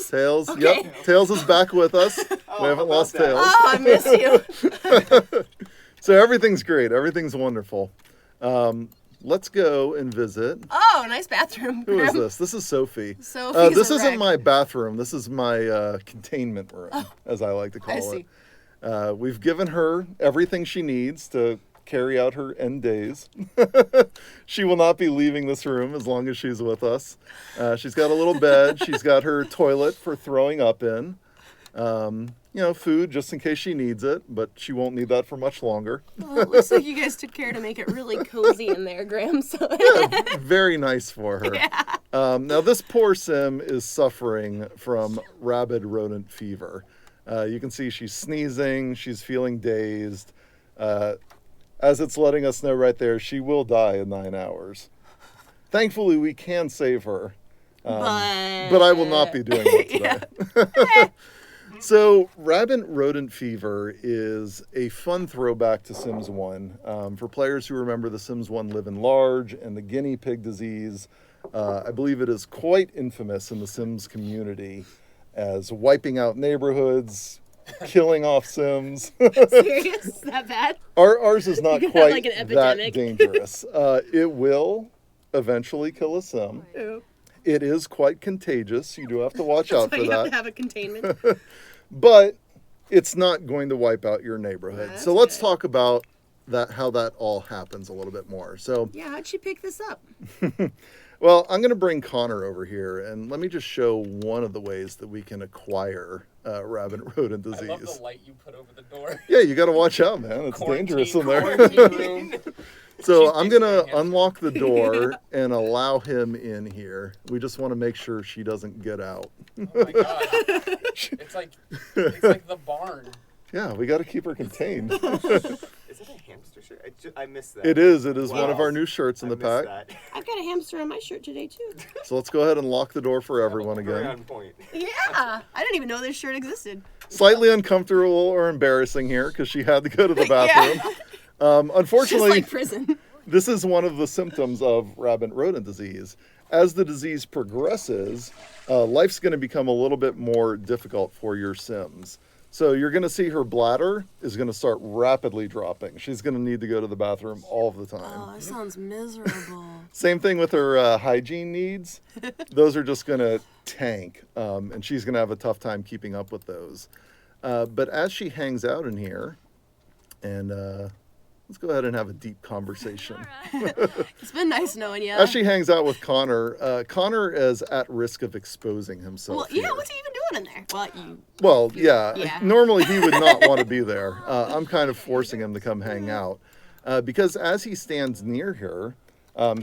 Tails. Okay. Yep. Tails is back with us. Oh, We haven't how lost about that? Tails. Oh, I miss you. So everything's great. Everything's wonderful. Let's go and visit. Oh, nice bathroom. Who is this? This is Sophie. Sophie's This a isn't wreck. my bathroom. This is my containment room, as I like to call I see. it. We've given her everything she needs to carry out her end days. She will not be leaving this room as long as she's with us. She's got a little bed. She's got her toilet for throwing up in. Food just in case she needs it, but she won't need that for much longer. Well, it looks like you guys took care to make it really cozy in there, Graham. So Very nice for her. Now, this poor sim is suffering from rabid rodent fever. You can see she's sneezing. She's feeling dazed. As it's letting us know right there, she will die in 9 hours. Thankfully, we can save her. But I will not be doing that today. So, rabid rodent fever is a fun throwback to Sims 1. For players who remember the Sims 1 Live and Large and the guinea pig disease, I believe it is quite infamous in the Sims community as wiping out neighborhoods, killing off Sims. serious? Is that bad? Ours is not You have, quite like, an that epidemic. dangerous. It will eventually kill a Sim. Ooh. It is quite contagious. You do have to watch out So for you that. have to have a containment. But it's not going to wipe out your neighborhood. That's So let's good. talk about how that all happens a little bit more. So, Yeah, how'd she pick this up? well, I'm going to bring Connor over here, and let me just show one of the ways that we can acquire rabid rodent I love disease. the light you put over the door. Yeah, you got to watch out, man. It's dangerous in there. Quarantine room. So She's I'm going to basically a unlock the door and allow him in here. We just want to make sure she doesn't get out. Oh my god. It's like the barn. Yeah, we got to keep her contained. Is it a hamster shirt? I missed that. It is. It is one of Wow. our new shirts in I the missed pack. that. I've got a hamster on my shirt today too. So let's go ahead and lock the door for everyone Very again. on point. Yeah, I didn't even know this shirt existed. Slightly uncomfortable or embarrassing here because she had to go to the bathroom. Just Unfortunately, like prison. this is one of the symptoms of rabid rodent disease. As the disease progresses, life's going to become a little bit more difficult for your Sims. So you're going to see her bladder is going to start rapidly dropping. She's going to need to go to the bathroom all the time. Oh, that sounds miserable. Same thing with her hygiene needs. Those are just going to tank, and she's going to have a tough time keeping up with those. But as she hangs out in here, and let's go ahead and have a deep conversation. It's been nice knowing you. As she hangs out with Connor, Connor is at risk of exposing himself. Well, yeah, here. what's he even doing in there? Well, you. Well, yeah. Yeah. Normally he would not want to be there. I'm kind of forcing him to come hang out because as he stands near her,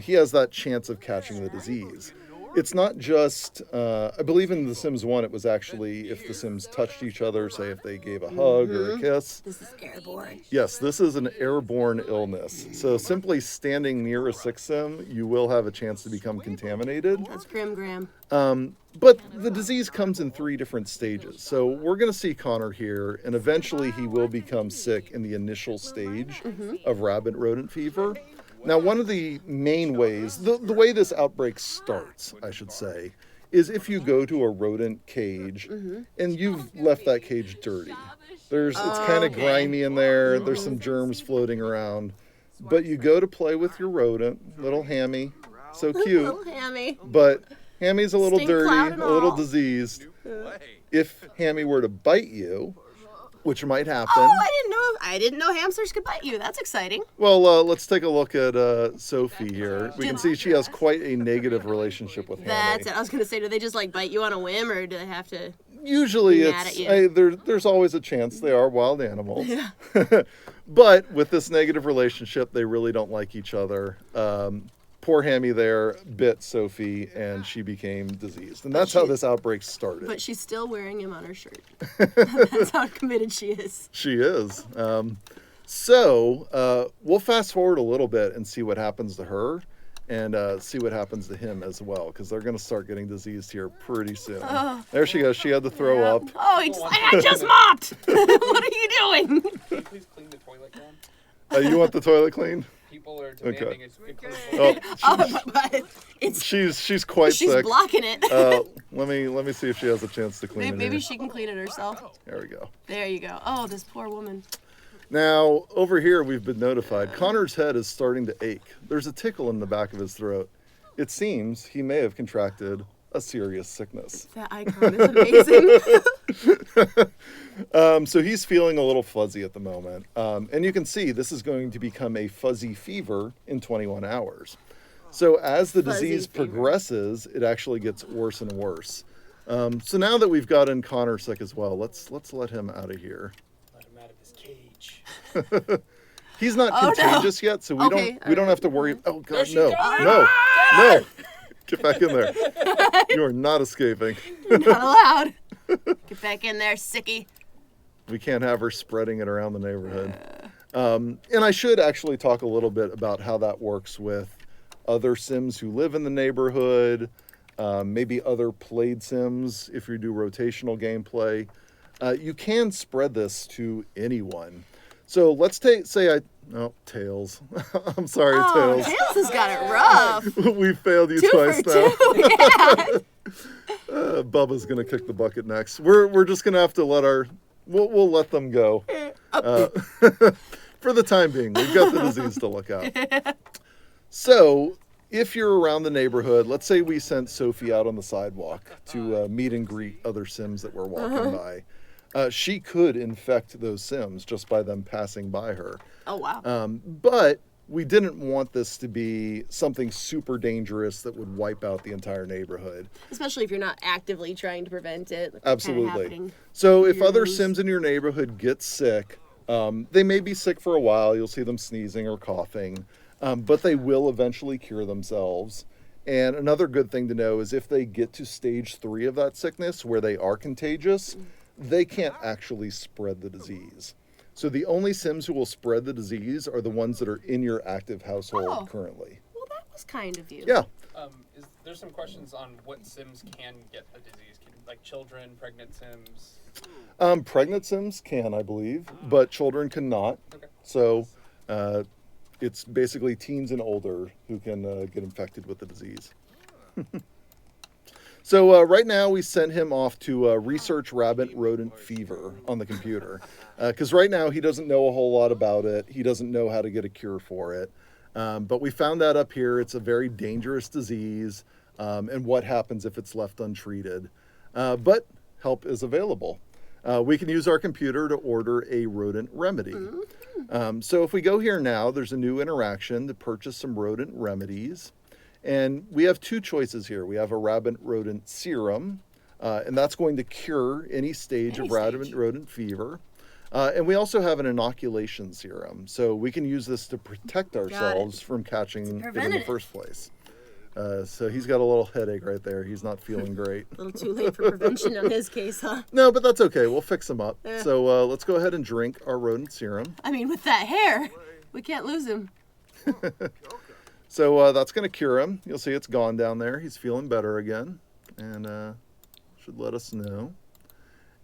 he has that chance of catching the disease. It's not just, I believe in The Sims 1, it was actually if the Sims touched each other, say if they gave a hug or a kiss. This is airborne. Yes, this is an airborne illness. So simply standing near a sick Sim, you will have a chance to become contaminated. That's Grim Graham. But the disease comes in 3 different stages. So we're going to see Connor here, and eventually he will become sick in the initial stage of rabid rodent fever. Now, one of the main ways, the way this outbreak starts, I should say, is if you go to a rodent cage and you've left that cage dirty. It's kind of grimy in there. There's some germs floating around. But you go to play with your rodent, little Hammy, so cute. Little Hammy. But Hammy's a little Stink dirty, cloud a and little all. diseased. If Hammy were to bite you, which might happen. Oh, I didn't know hamsters could bite you. That's exciting. Well, let's take a look at Sophie here. We can see she has quite a negative relationship with Hammy. That's it. I was gonna say, do they just like bite you on a whim, or do they have to? Usually Be mad it's at you. there's always a chance they are wild animals. But with this negative relationship, they really don't like each other. Poor Hammy there bit Sophie and she became diseased. And that's how this outbreak started. But she's still wearing him on her shirt. That's how committed she is. She is. So we'll fast forward a little bit and see what happens to her and see what happens to him as well, because they're going to start getting diseased here pretty soon. There she goes. She had to throw up. Oh, I just mopped. What are you doing? Can you please clean the toilet down? You want the toilet cleaned? People are demanding it be cleaned. Oh, But it's she's quite she's sick. blocking it. Let me see if she has a chance to clean it. Maybe here. she can clean it herself. There we go. There you go. Oh, this poor woman. Now, over here, we've been notified. Connor's head is starting to ache. There's a tickle in the back of his throat. It seems he may have contracted a serious sickness. That icon is amazing. So he's feeling a little fuzzy at the moment. And you can see this is going to become a fuzzy fever in 21 hours. So as the Fuzzy disease fever. progresses, it actually gets worse and worse. So now that we've gotten Connor sick as well, let's let him out of here. Let him out of his cage. He's not Oh, no. contagious yet, so we Okay, don't have to worry. Oh God, she no, goes. no. Get back in there. You are not escaping. You're not allowed. Get back in there, sickie. We can't have her spreading it around the neighborhood. And I should actually talk a little bit about how that works with other Sims who live in the neighborhood, maybe other played Sims if you do rotational gameplay. You can spread this to anyone. So let's Tails. I'm sorry, Oh, Tails. Tails has got it rough. We failed you 2 twice for now. 2. Yeah. Bubba's gonna kick the bucket next. We're just gonna have to we'll let them go. For the time being, we've got the disease to look out. So if you're around the neighborhood, let's say we sent Sophie out on the sidewalk to meet and greet other Sims that were walking by. She could infect those Sims just by them passing by her. Oh, wow. But we didn't want this to be something super dangerous that would wipe out the entire neighborhood. Especially if you're not actively trying to prevent it. Like, Absolutely. kinda happening. So if Your other nose. Sims in your neighborhood get sick, they may be sick for a while. You'll see them sneezing or coughing, but they will eventually cure themselves. And another good thing to know is if they get to stage 3 of that sickness where they are contagious, they can't actually spread the disease. So the only Sims who will spread the disease are the ones that are in your active household currently. Well, that was kind of you. Yeah. There's some questions on what Sims can get the disease. Like children, pregnant Sims. Pregnant Sims can, I believe, but children cannot. Okay. So it's basically teens and older who can get infected with the disease. So right now we sent him off to research rabbit rodent fever on the computer. Because right now he doesn't know a whole lot about it. He doesn't know how to get a cure for it. But we found that up here. It's a very dangerous disease. And what happens if it's left untreated. But help is available. We can use our computer to order a rodent remedy. So if we go here now, there's a new interaction to purchase some rodent remedies. And we have two choices here. We have a rabbit rodent serum, and that's going to cure any stage of rabbit rodent fever. And we also have an inoculation serum. So we can use this to protect ourselves from catching it in the first place. So he's got a little headache right there. He's not feeling great. A little too late for prevention in his case, huh? No, but that's okay. We'll fix him up. So let's go ahead and drink our rodent serum. I mean, with that hair, we can't lose him. So that's going to cure him. You'll see it's gone down there. He's feeling better again. And should let us know.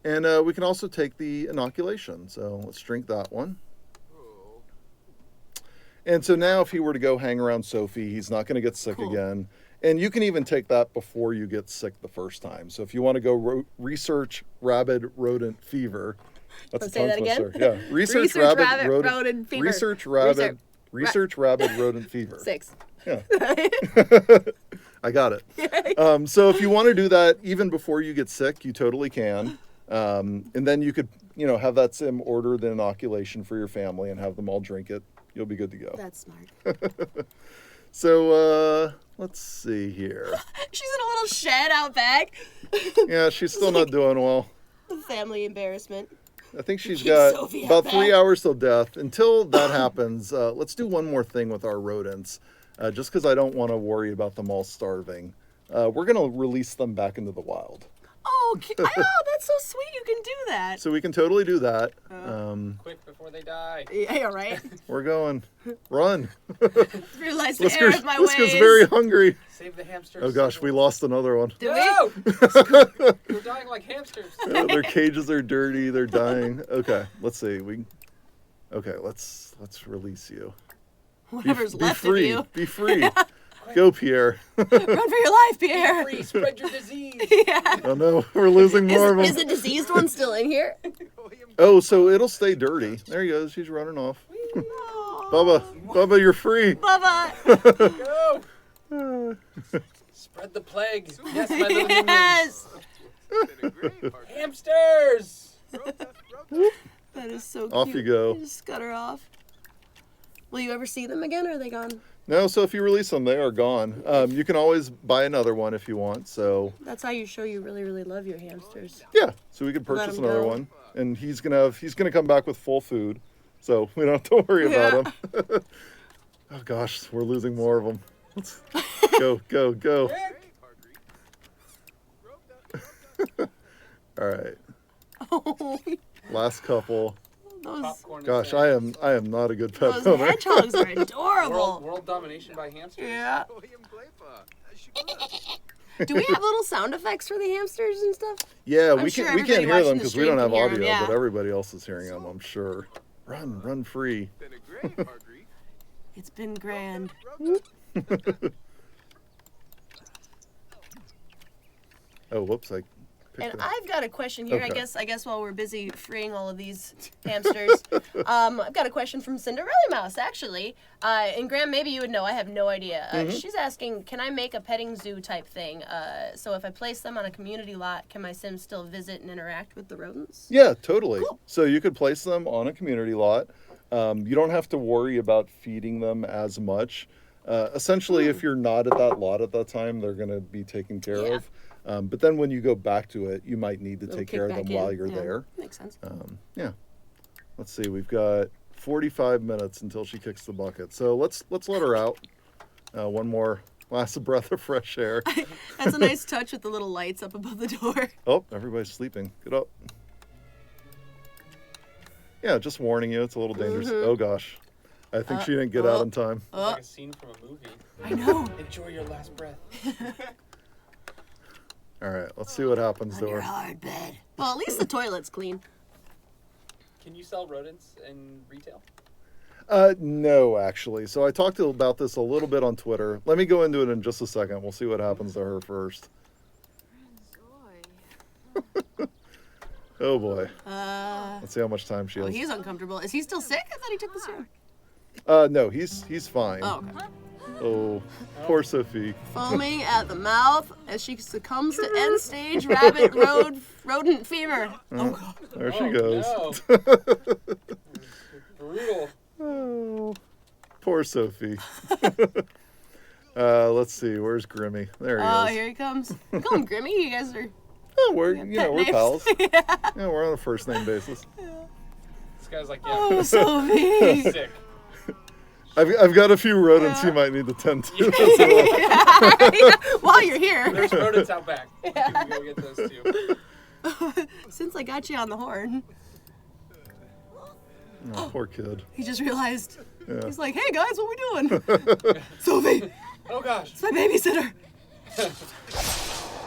And we can also take the inoculation. So let's drink that one. And so now if he were to go hang around Sophie, he's not going to get sick again. And you can even take that before you get sick the first time. So if you want to go research rabid rodent fever. That's a tongue twister. Yeah. Research rabid rodent fever. Research rabid rodent fever. 6. Yeah. I got it. So if you want to do that even before you get sick, you totally can. And then you could, have that sim order the inoculation for your family and have them all drink it. You'll be good to go. That's smart. So, let's see here. She's in a little shed out back. Yeah, she's still not doing well. Family embarrassment. I think she's got Sophie about out 3 hours till death. Until that happens, let's do one more thing with our rodents. Just because I don't want to worry about them all starving. We're going to release them back into the wild. Oh, that's so sweet. You can do that. So we can totally do that. Quick before they die. Yeah, right. We're going. Run. Realize the error of my ways. Liska's very hungry. Save the hamsters. Oh gosh, we lost another one. Do No! We're dying like hamsters. Their cages are dirty. They're dying. Okay, let's see. Okay, let's release you. Whatever's be left free. of you. Be free. Go, Pierre. Run for your life, Pierre. Free, spread your disease. Yeah. Oh no, we're losing more of them. Is the diseased one still in here? Oh, so it'll stay dirty. There he goes. He's running off. Bubba, you're free. Bubba. Go. Spread the plague. Yes, my little minions. Yes. Hamsters. That is so cute. Off you go. You just scutter off. Will you ever see them again, or are they gone? No, so if you release them, they are gone. You can always buy another one if you want. So That's how you show you really, really love your hamsters. yeah, so we could Let purchase him another go. one, and he's gonna come back with full food, so we don't have to worry about him. Oh gosh, we're losing more of them. Let's go. All right, Oh, last couple. those, Popcorn. Gosh, I am not a good pet those owner. hedgehogs are adorable. World domination by hamsters. Yeah. Do we have little sound effects for the hamsters and stuff? Yeah, I'm we sure can't everybody hear watching them the because we stream don't have can hear audio, 'em, yeah. but everybody else is hearing them, I'm sure. Run free. It's been grand. Oh, whoops! I picked And it. I've got a question here. Okay. I guess while we're busy freeing all of these hamsters, I've got a question from Cinderella Mouse actually. And Graham, maybe you would know. I have no idea. She's asking, can I make a petting zoo type thing? So if I place them on a community lot, can my Sims still visit and interact with the rodents? Yeah, totally. Cool. So you could place them on a community lot. You don't have to worry about feeding them as much. Essentially, if you're not at that lot at that time, they're going to be taken care Yeah. of. But then when you go back to it, you might need to Little take care of them kick back while in. you're Yeah, there. Makes sense. Yeah. Let's see. We've got 45 minutes until she kicks the bucket. So let's let her out. One more last breath of fresh air. That's a nice touch with the little lights up above the door. Oh, everybody's sleeping. Get up. Yeah, just warning you, it's a little dangerous. Oh gosh, I think she didn't get out in time. It's like a scene from a movie. I know. Enjoy your last breath. All right, let's see what happens to her. hard bed. Well, at least the toilet's clean. Can you sell rodents in retail? No, actually. So I talked about this a little bit on Twitter. Let me go into it in just a second. We'll see what happens to her first. Oh boy. Let's see how much time she Oh, has. he's uncomfortable. Is he still sick? I thought he took the serum. No, he's fine. Oh, okay. Oh, poor Sophie. Foaming at the mouth as she succumbs to end-stage rodent fever. Oh, God. There she goes. No. Brutal. Oh, poor Sophie. Let's see. Where's Grimmy? There he Oh, is. here he comes. Call him Grimmy. You guys are... Oh, we're pet we're names. pals. Yeah. Yeah, we're on a first name basis. This guy's like, Oh, yeah, Sophie. sick. I've got a few rodents you might need to tend to. While you're here. There's rodents out back. We can go get those too. Since I got you on the horn, Oh, poor kid. he just realized. Yeah. He's like, hey, guys, what we doing? Sophie, Oh gosh. it's my babysitter.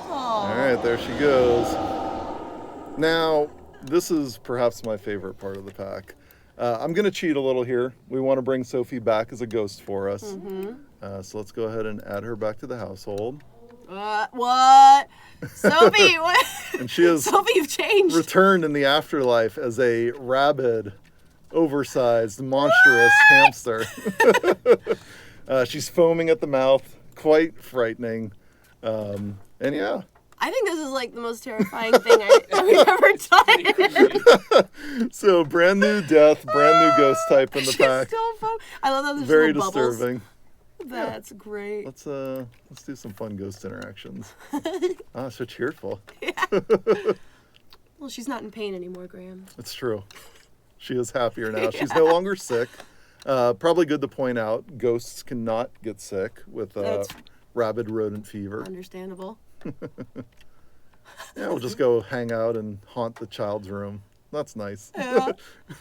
All right, there she goes. Now, this is perhaps my favorite part of the pack. I'm going to cheat a little here. We want to bring Sophie back as a ghost for us. So let's go ahead and add her back to the household. What? Sophie, what? And she has Sophie, you've changed. returned in the afterlife as a rabid, oversized, monstrous hamster. She's foaming at the mouth, quite frightening. And yeah. I think this is like the most terrifying thing we've ever done. So brand new death, brand new ghost type in the She's pack. so fun. I love that there's Very little bubbles. disturbing. That's great. Let's do some fun ghost interactions. Ah, so cheerful. Well, she's not in pain anymore, Graham. It's true. She is happier now. She's no longer sick. Probably good to point out, ghosts cannot get sick with That's- rabid rodent fever. Understandable. Yeah, we'll just go hang out and haunt the child's room. That's nice. Yeah.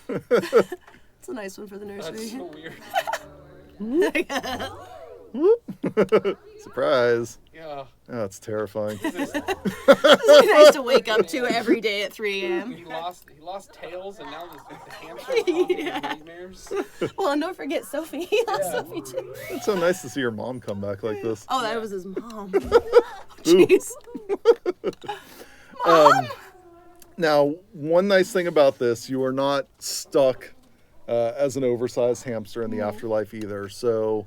It's a nice one for the That's nursery. so weird. Surprise. Yeah. Oh, it's terrifying. It's nice to wake up to every day at 3 a.m. He lost tails, and now the hamster is haunting his Yeah. nightmares. Well, and don't forget Sophie. He lost Yeah. Sophie too. It's so nice to see your mom come back like this. Oh, that was his mom. Jeez. Now, one nice thing about this, you are not stuck as an oversized hamster in the afterlife either. So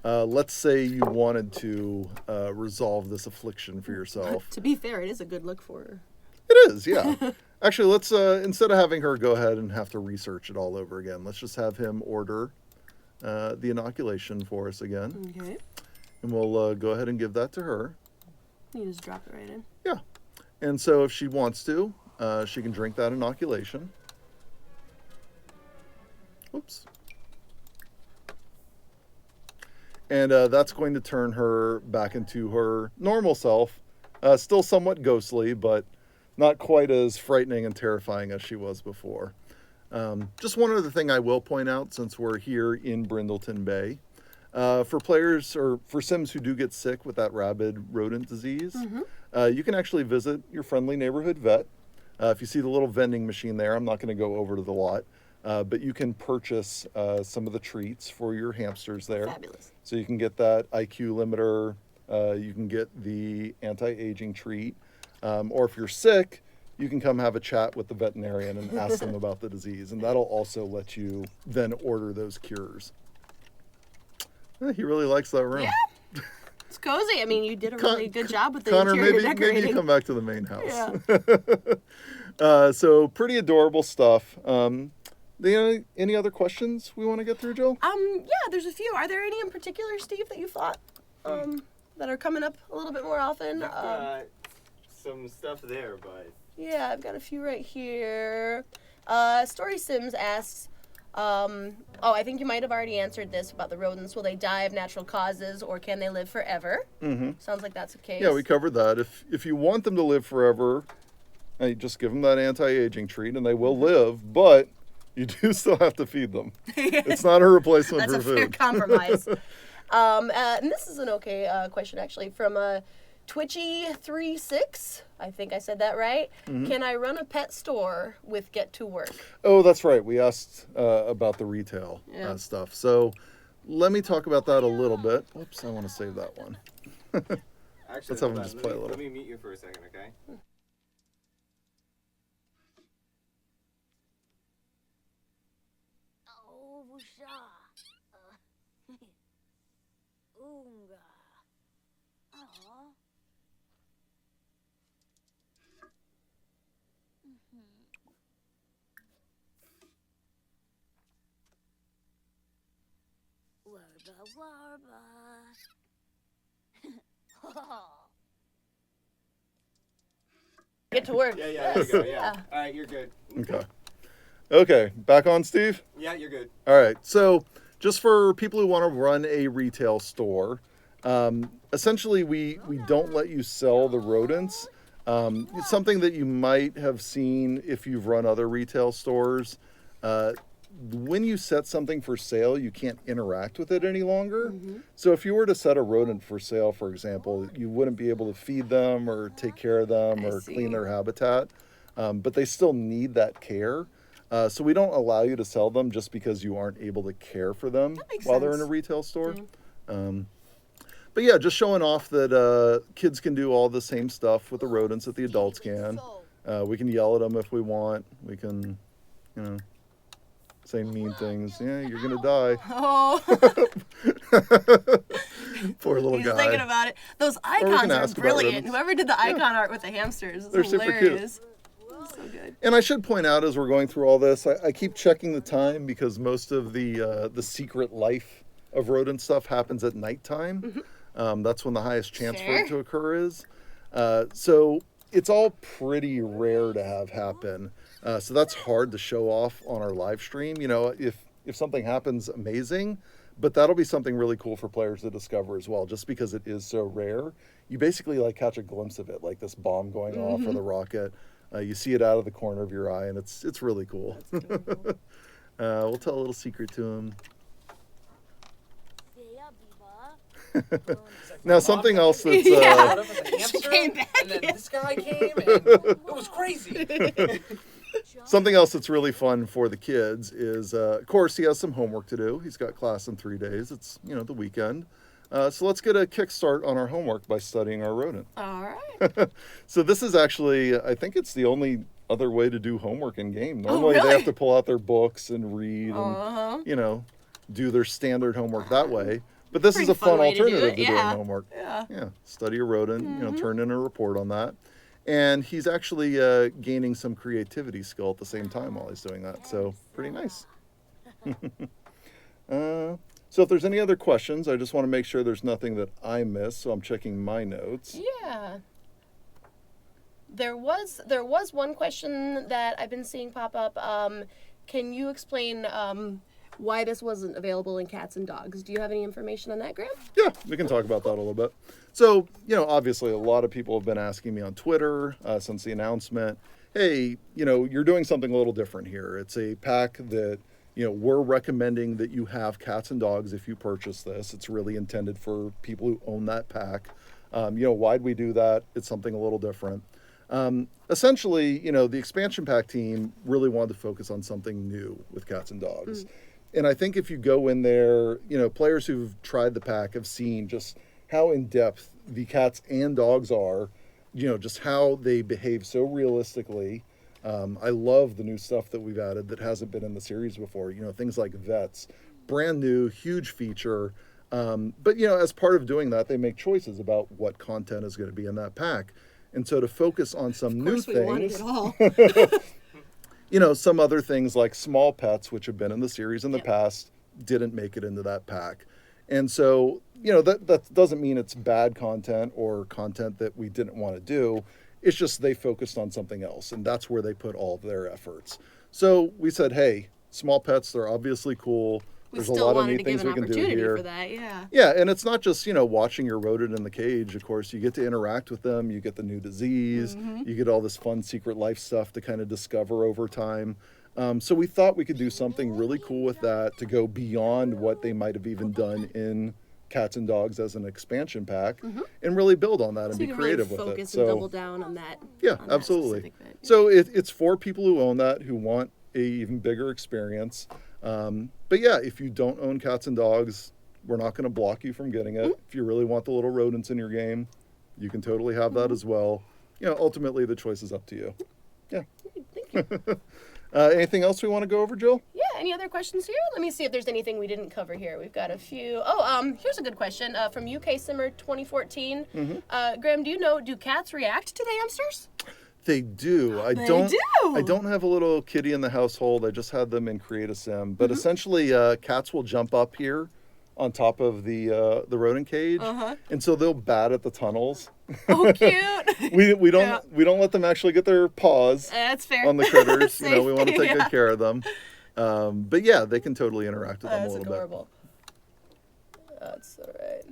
let's say you wanted to resolve this affliction for yourself. To be fair, it is a good look for her. It is, yeah. Actually, let's, instead of having her go ahead and have to research it all over again, let's just have him order the inoculation for us again. Okay. And we'll go ahead and give that to her. You just drop it right in. Yeah. And so if she wants to, she can drink that inoculation. Oops. And that's going to turn her back into her normal self. Still somewhat ghostly, but not quite as frightening and terrifying as she was before. Just one other thing I will point out since we're here in Brindleton Bay. For players or for Sims who do get sick with that rabid rodent disease, you can actually visit your friendly neighborhood vet. If you see the little vending machine there, I'm not going to go over to the lot, but you can purchase some of the treats for your hamsters there. Fabulous. So you can get that IQ limiter, you can get the anti-aging treat, or if you're sick, you can come have a chat with the veterinarian and ask them about the disease, and that'll also let you then order those cures. He really likes that room. Yeah. It's cozy. I mean, you did a really good job with the Connor, interior maybe decorating. you come back to the main house. Yeah. So pretty adorable stuff. Any other questions we want to get through, Jill? Yeah, there's a few. Are there any in particular, Steve, that you thought that are coming up a little bit more often? I've got some stuff there, but Yeah, I've got a few right here. Story Sims asks, I think you might have already answered this about the rodents. Will they die of natural causes, or can they live forever? Mm-hmm. Sounds like that's the case. Yeah, we covered that. If you want them to live forever, you just give them that anti-aging treat and they will live, but You do still have to feed them. It's not a replacement That's for a fair food. compromise. And this is an okay question, actually, from Twitchy36. I think I said that right. Can I run a pet store with Get to Work? Oh, that's right. We asked about the retail Yeah. stuff. So let me talk about that a little bit. Oops, I want to save that one. Actually, Let's have hold him on, just let play me- a little. Let me meet you for a second, okay? Oonga. Aw. Warba warba. Get to Work. Yeah, there you go, yeah. All right, you're good. Okay. Okay, back on, Steve? Yeah, you're good. All right. So just for people who want to run a retail store, essentially we don't let you sell the rodents. It's something that you might have seen if you've run other retail stores. When you set something for sale, you can't interact with it any longer. So if you were to set a rodent for sale, for example, you wouldn't be able to feed them or take care of them or clean their habitat. But they still need that care. So we don't allow you to sell them just because you aren't able to care for them makes while they're in a sense. retail store. But yeah, just showing off that kids can do all the same stuff with the rodents that the adults can. We can yell at them if we want. We can, say mean things. Yeah, you're gonna die. Oh, Poor little he's guy. thinking about it. Those we icons can are ask about brilliant. rodents. Whoever did the icon art with the hamsters is They're super cute. hilarious. So good. And I should point out as we're going through all this, I keep checking the time because most of the secret life of rodent stuff happens at nighttime. That's when the highest chance for it to occur is. So it's all pretty rare to have happen. So that's hard to show off on our live stream. If something happens, amazing, but that'll be something really cool for players to discover as well. Just because it is so rare, you basically like catch a glimpse of it, like this bomb going off or the rocket. You see it out of the corner of your eye, and it's really cool. We'll tell a little secret to him. Now, something else that's Yeah. Showed up as a hamster, came back and then in. this guy came, and it was crazy. something else that's really fun for the kids is, of course, he has some homework to do. He's got class in 3 days. It's the weekend. So let's get a kickstart on our homework by studying our rodent. All right. So this is actually, I think it's the only other way to do homework in game. Normally they really? have to pull out their books and read and, do their standard homework that way. But this is Pretty a fun fun way to do alternative it, to doing yeah. homework. Yeah. Yeah, study a rodent, turn in a report on that. And he's actually gaining some creativity skill at the same time while he's doing that. So pretty nice. So if there's any other questions, I just want to make sure there's nothing that I missed. So I'm checking my notes. Yeah. There was one question that I've been seeing pop up. Can you explain why this wasn't available in cats and dogs? Do you have any information on that, Graham? Yeah, we can talk about that a little bit. So, obviously a lot of people have been asking me on Twitter since the announcement, hey, you're doing something a little different here. It's a pack that, we're recommending that you have cats and dogs if you purchase this. It's really intended for people who own that pack. Why'd we do that? It's something a little different. Essentially, the expansion pack team really wanted to focus on something new with cats and dogs. And I think if you go in there, players who've tried the pack have seen just how in-depth the cats and dogs are, just how they behave so realistically. I love the new stuff that we've added that hasn't been in the series before, things like vets, brand new, huge feature. But, as part of doing that, they make choices about what content is going to be in that pack. And so to focus on some new Of course, we wanted things, it all. some other things like small pets, which have been in the series in the past, didn't make it into that pack. And so, that doesn't mean it's bad content or content that we didn't want to do. It's just they focused on something else, and that's where they put all of their efforts. So we said, hey, small pets, they're obviously cool. We There's a still lot of wanted neat to things give we an can do opportunity here. for that, yeah. Yeah, and it's not just, watching your rodent in the cage. Of course, you get to interact with them. You get the new disease. You get all this fun secret life stuff to kind of discover over time. So we thought we could do something really cool with that to go beyond what they might have even done in Cats and Dogs as an expansion pack, and really build on that and So be you can creative really with it. focus So and double down on that. yeah, on that absolutely. specific bit. So it's for people who own that, who want a even bigger experience. But yeah, if you don't own Cats and Dogs, we're not going to block you from getting it. If you really want the little rodents in your game, you can totally have that as well. Ultimately the choice is up to you. Yeah. Thank you. Anything else we want to go over, Jill? Yeah, any other questions here? Let me see if there's anything we didn't cover here. We've got a few. Oh, here's a good question from UK Simmer 2014. Graham, do cats react to the hamsters? They do. I They don't. do. I don't have a little kitty in the household. I just had them in Create a Sim. But essentially, cats will jump up here on top of the rodent cage, and so they'll bat at the tunnels. Oh, cute. we don't let them actually get their paws That's fair. on the critters. Safe. We want to take good care of them. But yeah, they can totally interact with them a That's little adorable. That's all right.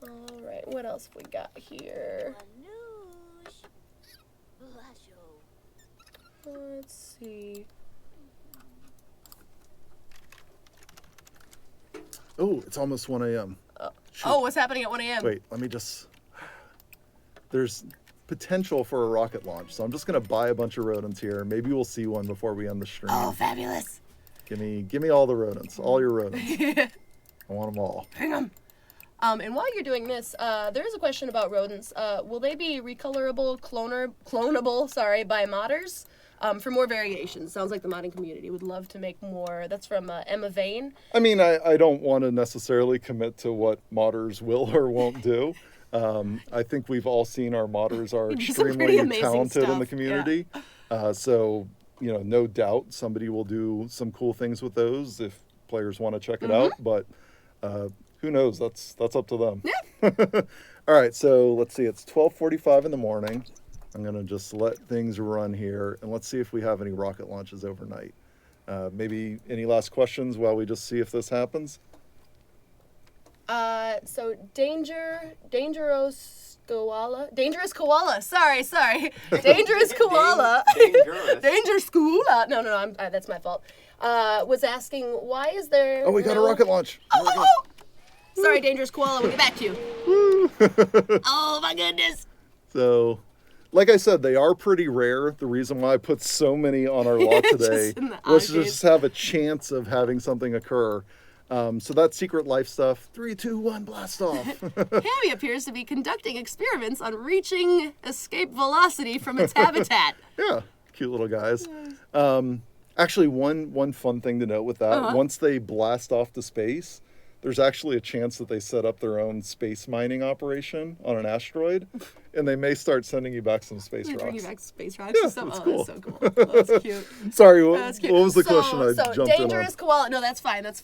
All right, what else have we got here? Let's see. Oh, it's almost 1 a.m. Oh, what's happening at 1 a.m.? Wait, let me just. There's potential for a rocket launch, so I'm just gonna buy a bunch of rodents here. Maybe we'll see one before we end the stream. Oh, fabulous. Give me all the rodents, all your rodents. I want them all. Bring them. And while you're doing this, there is a question about rodents. Will they be recolorable, clonable, by modders? For more variations. Sounds like the modding community would love to make more. That's from Emma Vane. I mean, I don't want to necessarily commit to what modders will or won't do. I think we've all seen our modders are You do some pretty extremely amazing talented in the stuff, community. So, no doubt somebody will do some cool things with those if players want to check it out. But who knows? That's up to them. Yeah. All right, so let's see. It's 12:45 in the morning. I'm going to just let things run here, and let's see if we have any rocket launches overnight. Maybe any last questions while we just see if this happens? So dangerous koala. Sorry. Dangerous koala. Dangerous. Dangerous koala. No, that's my fault. Was asking why is there? Oh, we got a rocket launch. Oh. Sorry, dangerous koala. We'll get back to you. Oh my goodness. So, like I said, they are pretty rare. The reason why I put so many on our lot today in the was to arcade. just have a chance of having something occur. So that Secret Life stuff, 3, 2, 1, blast off. Hammy appears to be conducting experiments on reaching escape velocity from its habitat. Yeah, cute little guys. Actually, one fun thing to note with that, once they blast off to space, there's actually a chance that they set up their own space mining operation on an asteroid, and they may start sending you back some space They rocks. bring you back space rocks. Yeah, and stuff. that's Oh, cool. that's so cool. Oh, that's cute. Sorry, what That's cute. was the question I so jumped in on? dangerous koala. No, that's fine. Is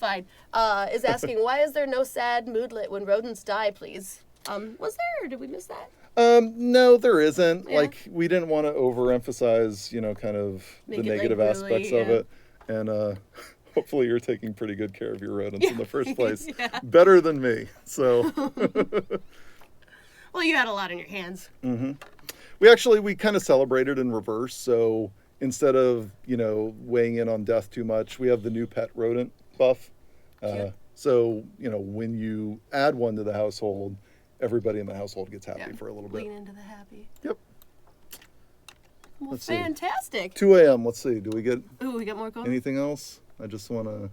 asking why is there no sad moodlet when rodents die, please? Was there, or did we miss that? No, there isn't. Yeah. Like, we didn't want to overemphasize, kind of Make the it, like, negative really, aspects of yeah. it. And hopefully you're taking pretty good care of your rodents in the first place. Yeah. Better than me. So Well, you had a lot in your hands. we kind of celebrated in reverse. So instead of, weighing in on death too much, we have the new pet rodent buff. Cute. So, when you add one to the household, everybody in the household gets happy for a little bit. Lean into the happy. Yep. Well, Let's see. fantastic. 2 a.m. Let's see. Do we get Ooh, we got more going. anything else? I just want to.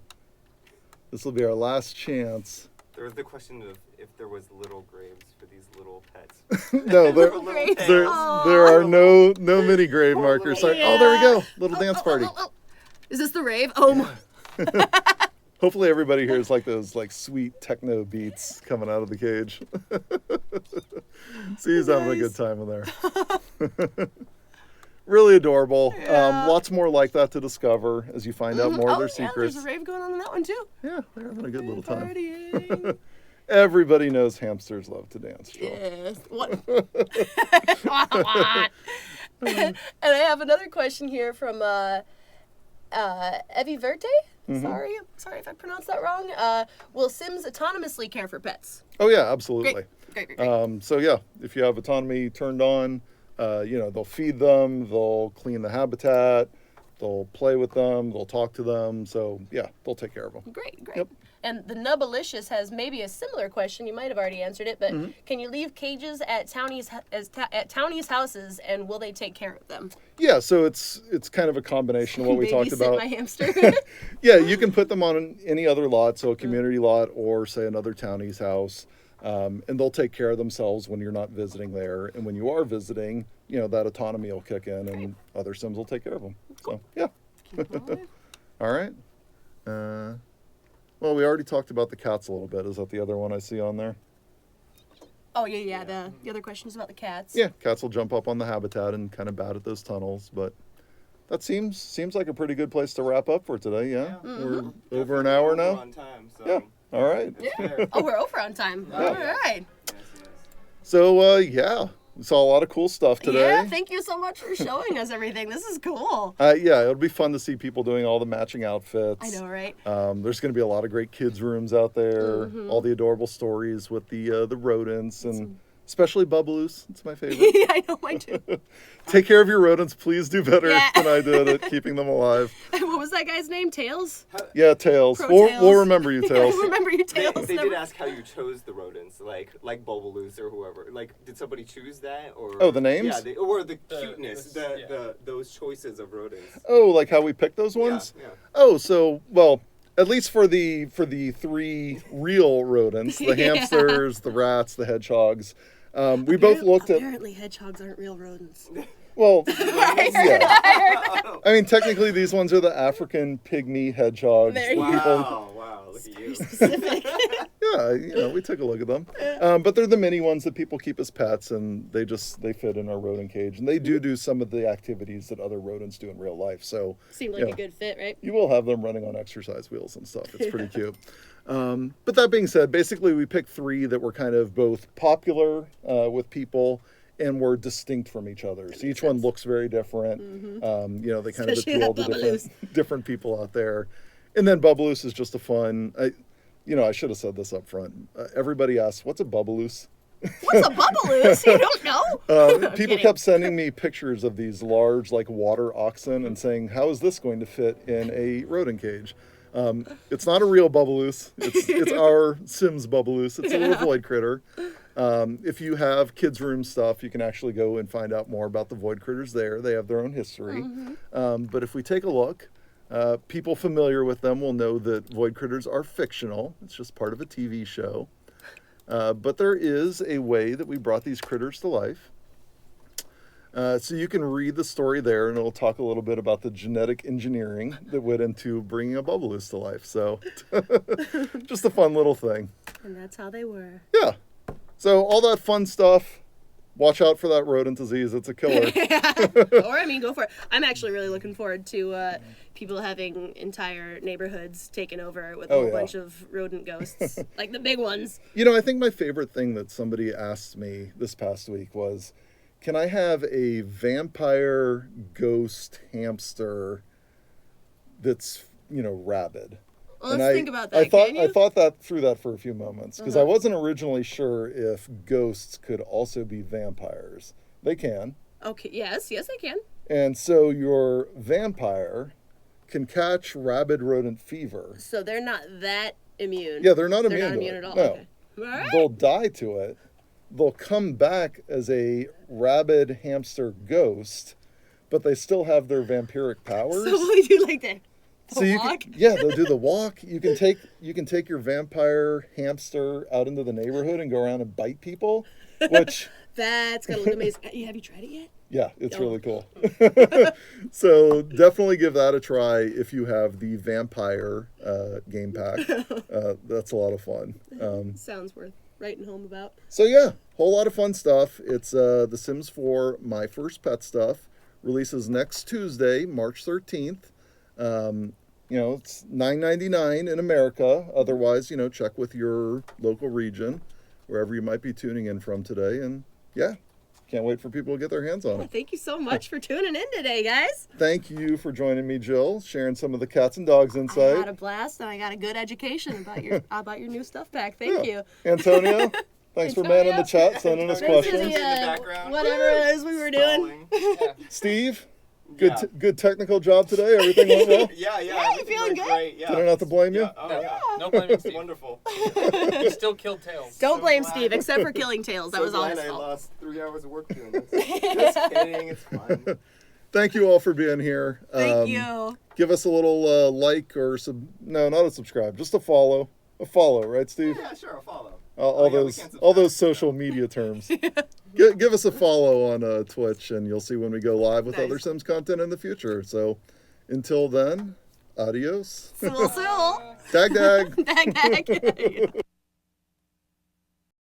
This will be our last chance. There was the question of if there was little graves for these little pets. No, there, Great. there, Aw. there are no mini grave markers. Sorry. Oh, there we Yeah. go. Little dance party. Is this the rave? Oh, my. Hopefully everybody hears those sweet techno beats coming out of the cage. See, he's having a good time in there. Really adorable. Yeah. Lots more like that to discover as you find out more of their secrets. There's a rave going on in that one, too. Yeah, they're having a good little time. Partying. Everybody knows hamsters love to dance, Jill. Yes. What? And I have another question here from Evie Verte. Sorry if I pronounced that wrong. Will Sims autonomously care for pets? Oh yeah, absolutely. Great. So yeah, if you have autonomy turned on, They'll feed them, they'll clean the habitat, they'll play with them, they'll talk to them. So yeah, they'll take care of them. Great. Yep. And the Nubalicious has maybe a similar question. You might have already answered it, but can you leave cages at townies' houses, and will they take care of them? Yeah, so it's kind of a combination of what we talked Babysit about. my hamster. Yeah, you can put them on any other lot, so a community lot or say another townie's house, and they'll take care of themselves when you're not visiting there. And when you are visiting, that autonomy will kick in, and other Sims will take care of them. So yeah. All right. Well, we already talked about the cats a little bit. Is that the other one I see on there? Oh, yeah. The other question is about the cats. Yeah, cats will jump up on the habitat and kind of bat at those tunnels, but that seems like a pretty good place to wrap up for today, yeah? We're over an hour now? On time, so Yeah, all right. Yeah. Oh, we're over on time. All right. yes. So, yeah, we saw a lot of cool stuff today. Yeah, thank you so much for showing us everything. This is cool. Yeah, it'll be fun to see people doing all the matching outfits. I know, right? There's going to be a lot of great kids' rooms out there, all the adorable stories with the rodents, and especially Bubbaloo's. It's my favorite. Yeah, I know, mine too. Take care of your rodents. Please do better Yeah. than I did at keeping them alive. What was that guy's name? Tails? Yeah, Tails. Pro We'll Tails. remember you, Tails. Remember you, They, Tails? they Never- did ask how you chose the rodents, like Bubbaloo's or whoever. Like, did somebody choose that, or Oh, the names? Yeah, or the The- cuteness, it was- those choices of rodents. Oh, like how we picked those ones? Yeah. Oh, so well, at least for the three real rodents, the Yeah. hamsters, the rats, the hedgehogs. We both looked at. Apparently, hedgehogs aren't real rodents. Well, yeah. I mean, technically, these ones are the African pigmy hedgehogs. There you The people- Wow, look at you. Specific. Yeah, we took a look at them. But they're the mini ones that people keep as pets, and they fit in our rodent cage. And they do some of the activities that other rodents do in real life. So Seemed like Yeah. a good fit, right? you will have them running on exercise wheels and stuff. It's pretty cute. But that being said, basically we picked three that were kind of both popular with people and were distinct from each other. So each one looks very different. They kind Especially of appeal that to different people out there. And then Bubbaloo's is just a fun. I should have said this up front. Everybody asks, "What's a Bubbaloo's?" What's a Bubbaloo? You don't know? People kidding. kept sending me pictures of these large, like water oxen, and saying, "How is this going to fit in a rodent cage?" It's not a real Bubbaloo's. It's our Sims Bubbaloo's. It's a little void critter. If you have kids' room stuff, you can actually go and find out more about the void critters there. They have their own history. But if we take a look, people familiar with them will know that void critters are fictional. It's just part of a TV show. But there is a way that we brought these critters to life. So you can read the story there, and it'll talk a little bit about the genetic engineering that went into bringing a Bubbaloo's to life. So just a fun little thing. And that's how they were. Yeah. So all that fun stuff. Watch out for that rodent disease. It's a killer. Go for it. I'm actually really looking forward to people having entire neighborhoods taken over with a whole bunch of rodent ghosts, like the big ones. I think my favorite thing that somebody asked me this past week was, can I have a vampire ghost hamster that's, rabid? Well, And let's I- think about that. I thought that through that for a few moments because I wasn't originally sure if ghosts could also be vampires. They can. Okay. Yes, I can. And so your vampire can catch rabid rodent fever. So they're not that immune. Yeah, they're not They're immune not to immune it. at all. No. Okay. All right. They'll die to it. They'll come back as a rabid hamster ghost, but they still have their vampiric powers. So we do like that. You Walk? can, they'll do the walk. You can take your vampire hamster out into the neighborhood and go around and bite people, which That's gonna look amazing. Have you tried it yet? yeah, it's Oh. really cool. So definitely give that a try if you have the vampire game pack. That's a lot of fun. Sounds worth writing home about. So yeah, whole lot of fun stuff. It's The Sims 4 My First Pet Stuff releases next Tuesday, March 13th. It's $9.99 in America. Otherwise, check with your local region, wherever you might be tuning in from today. And yeah, can't wait for people to get their hands on Well, it. thank you so much for tuning in today, guys. Thank you for joining me, Jill, sharing some of the cats and dogs I had insight. a blast and I got a good education about your new stuff pack. Thank you. Antonio, Thanks for Oh, manning yeah. the chat, sending us Thanks Thanks for questions. the, In the background. whatever it is we were doing. Stalling. Yeah. Steve, Yeah. good technical job today. Everything went well. Yeah, Yeah, you everything feeling went good? Great. Yeah. Did I not have to blame you? Yeah. Oh yeah. No blaming Steve. Wonderful. You still killed Tails. Don't So blame glad. Steve, except for killing Tails. That So was all glad his I fault. lost 3 hours of work doing this. Just kidding. It's fun. Thank you all for being here. Thank you. Give us a little like or no, not a subscribe, just a follow. A follow, right, Steve? Yeah, sure. I'll follow. All yeah, we those can't all those subscribe. social media terms. Give us a follow on Twitch, and you'll see when we go live with Nice. other Sims content in the future. So, until then, adios. Sool. Dag dag. Dag dag.